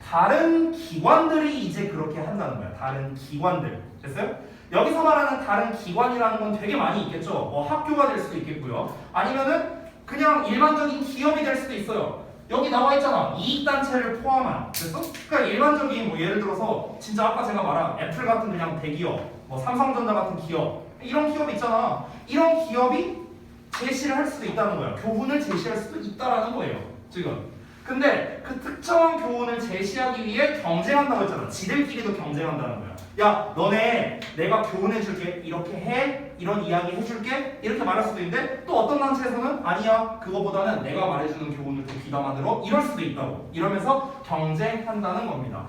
다른 기관들이 이제 그렇게 한다는 거야. 다른 기관들. 됐어요? 여기서 말하는 다른 기관이라는 건 되게 많이 있겠죠. 뭐 학교가 될 수도 있겠고요. 아니면은 그냥 일반적인 기업이 될 수도 있어요. 여기 나와 있잖아. 이익단체를 포함한. 그래서 그러니까 일반적인 뭐 예를 들어서 진짜 아까 제가 말한 애플 같은 그냥 대기업, 뭐 삼성전자 같은 기업 이런 기업이 있잖아. 이런 기업이 제시를 할 수도 있다는 거야. 교훈을 제시할 수도 있다라는 거예요. 지금. 근데 그 특정한 교훈을 제시하기 위해 경쟁한다고 했잖아. 지들끼리도 경쟁한다는 거야. 야, 너네 내가 교훈해줄게. 이렇게 해. 이런 이야기 해줄게. 이렇게 말할 수도 있는데 또 어떤 단체에서는 아니야. 그거보다는 내가 말해주는 교훈을 더 귀담아 들어. 이럴 수도 있다고. 이러면서 경쟁한다는 겁니다.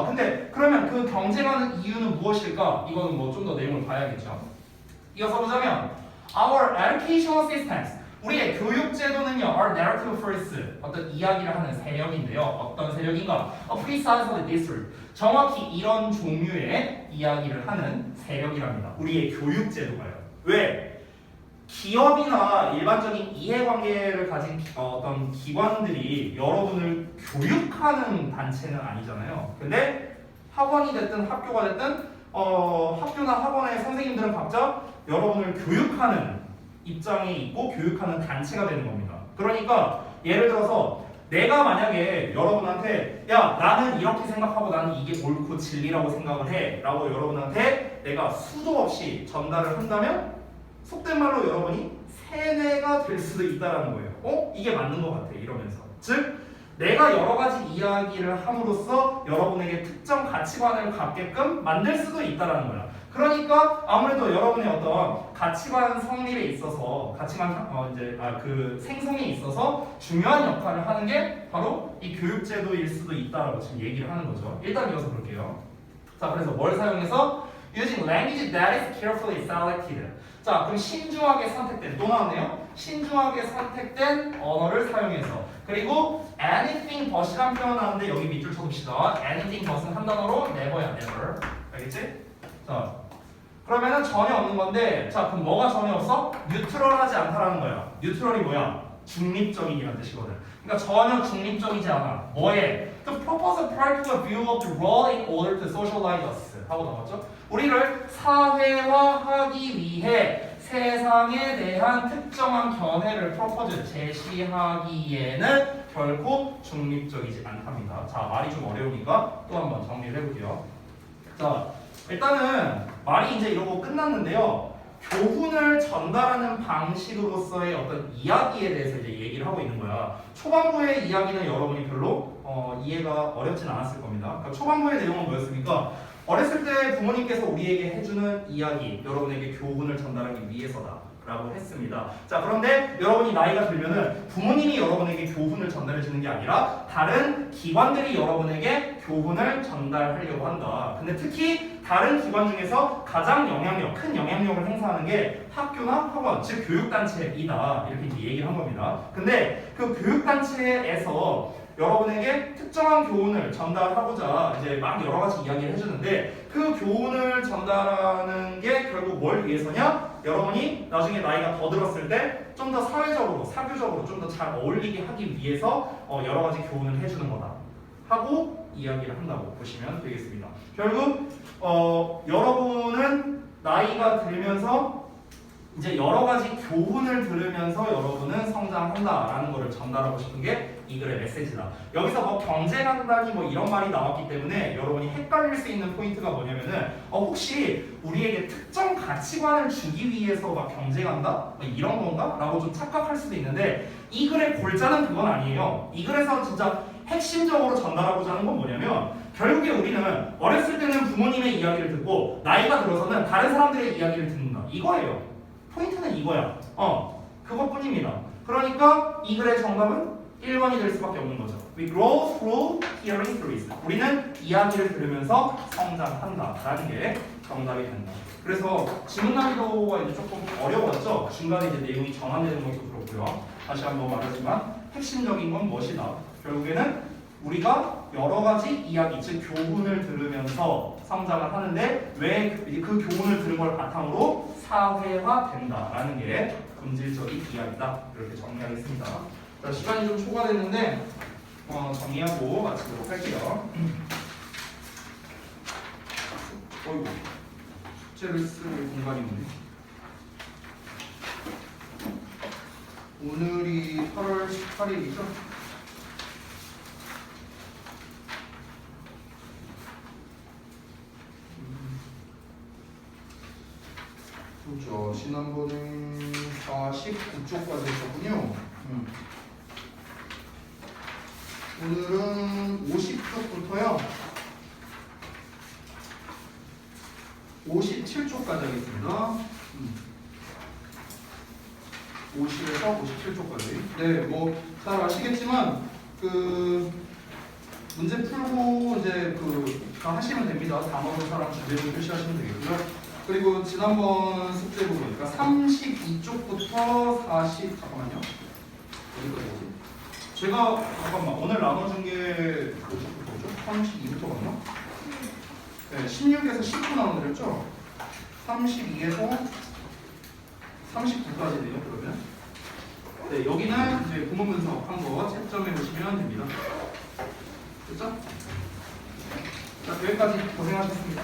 근데 그러면 그 경쟁하는 이유는 무엇일까? 이거는 뭐 좀 더 내용을 봐야겠죠. 이어서 보자면 Our educational systems 우리의 교육 제도는요, our narrative first, 어떤 이야기를 하는 세력인데요. 어떤 세력인가? A precisely district. 정확히 이런 종류의 이야기를 하는 세력이랍니다. 우리의 교육 제도가요. 왜? 기업이나 일반적인 이해관계를 가진 어떤 기관들이 여러분을 교육하는 단체는 아니잖아요. 근데 학원이 됐든 학교가 됐든 학교나 학원의 선생님들은 각자 여러분을 교육하는 입장에 있고 교육하는 단체가 되는 겁니다. 그러니까 예를 들어서 내가 만약에 여러분한테 야 나는 이렇게 생각하고 나는 이게 옳고 진리라고 생각을 해 라고 여러분한테 내가 수도 없이 전달을 한다면 속된 말로 여러분이 세뇌가 될 수도 있다는 거예요. 이게 맞는 것 같아 이러면서. 즉 내가 여러 가지 이야기를 함으로써 여러분에게 특정 가치관을 갖게끔 만들 수도 있다는 거야. 그러니까 아무래도 여러분의 어떤 가치관 성립에 있어서 그 생성에 있어서 중요한 역할을 하는 게 바로 이 교육제도일 수도 있다라고 지금 얘기를 하는 거죠. 일단 이어서 볼게요. 자, 그래서 뭘 사용해서 using language that is carefully selected. 자, 그럼 신중하게 선택된 또 나왔네요. 신중하게 선택된 언어를 사용해서 그리고 anything but이란 표현 나왔는데 여기 밑줄 쳐둡시다. anything but은 한 단어로 never야 never. 알겠지? 자, 그러면은 전혀 없는 건데 자 그럼 뭐가 전혀 없어? 뉴트럴하지 않다라는 거야. 뉴트럴이 뭐야? 중립적인이라는 뜻이거든. 그러니까 전혀 중립적이지 않아. 뭐에? To propose a practical view of the role in order to socialize us 하고 나왔죠? 우리를 사회화하기 위해 세상에 대한 특정한 견해를 프로포즈 제시하기에는 결코 중립적이지 않답니다. 자 말이 좀 어려우니까 또 한번 정리를 해볼게요. 자 일단은 말이 이제 이러고 끝났는데요. 교훈을 전달하는 방식으로서의 어떤 이야기에 대해서 이제 얘기를 하고 있는 거야. 초반부의 이야기는 여러분이 별로 이해가 어렵진 않았을 겁니다. 그러니까 초반부의 내용은 뭐였습니까? 어렸을 때 부모님께서 우리에게 해주는 이야기, 여러분에게 교훈을 전달하기 위해서다. 라고 했습니다. 자, 그런데 여러분이 나이가 들면은 부모님이 여러분에게 교훈을 전달해 주는 게 아니라 다른 기관들이 여러분에게 교훈을 전달하려고 한다. 근데 특히 다른 기관 중에서 가장 큰 영향력을 행사하는 게 학교나 학원, 즉 교육단체이다. 이렇게 이제 얘기를 한 겁니다. 근데 그 교육단체에서 여러분에게 특정한 교훈을 전달하고자 이제 막 여러 가지 이야기를 해주는데 그 교훈을 전달하는 게 결국 뭘 위해서냐? 여러분이 나중에 나이가 더 들었을 때 좀 더 사회적으로, 사교적으로 좀 더 잘 어울리게 하기 위해서 여러 가지 교훈을 해주는 거다 하고 이야기를 한다고 보시면 되겠습니다. 결국 여러분은 나이가 들면서 이제 여러 가지 교훈을 들으면서 여러분은 성장한다라는 것을 전달하고 싶은 게 이 글의 메시지다. 여기서 뭐 경쟁한다니 뭐 이런 말이 나왔기 때문에 여러분이 헷갈릴 수 있는 포인트가 뭐냐면은 혹시 우리에게 특정 가치관을 주기 위해서 막 경쟁한다? 뭐 이런 건가? 라고 좀 착각할 수도 있는데 이 글의 골자는 그건 아니에요. 이 글에서 진짜 핵심적으로 전달하고자 하는 건 뭐냐면 결국에 우리는 어렸을 때는 부모님의 이야기를 듣고 나이가 들어서는 다른 사람들의 이야기를 듣는다. 이거예요. 포인트는 이거야. 그것뿐입니다. 그러니까 이 글의 정답은 1번이 될 수밖에 없는 거죠. We grow through hearing stories. 우리는 이야기를 들으면서 성장한다라는 게 정답이 된다. 그래서 지문 난이도가 이제 조금 어려웠죠. 중간에 이제 내용이 정한되는 것도 그렇고요. 다시 한번 말하지만 핵심적인 건 무엇이다? 결국에는 우리가 여러 가지 이야기, 즉 교훈을 들으면서 성장을 하는데 왜 그 교훈을 들은 걸 바탕으로 사회화된다라는 게 본질적인 이야기다. 이렇게 정리하겠습니다. 자, 시간이 좀 초과됐는데 정리하고 마치도록 할게요. 어이구, 숙제를 쓸 공간이 없네. 오늘이 8월 18일이죠? 그렇죠. 지난번에 49쪽까지 했었군요. 오늘은 50쪽부터요 57쪽까지 하겠습니다. 50에서 57쪽까지. 네, 뭐 잘 아시겠지만 그 문제 풀고 이제 다 하시면 됩니다. 단어로 사람 주제를 표시하시면 되겠고요. 그리고 지난번 숙제도 보니까 32쪽부터 40 잠깐만요. 어디까지지? 제가 잠깐만 오늘 나눠준 게 뭐죠? 32부터 맞나? 네, 16에서 19 나눠드렸죠? 32에서 39까지네요. 그러면 네 여기는 이제 구문 분석한 거 채점해 보시면 됩니다. 됐죠? 자 여기까지 고생하셨습니다.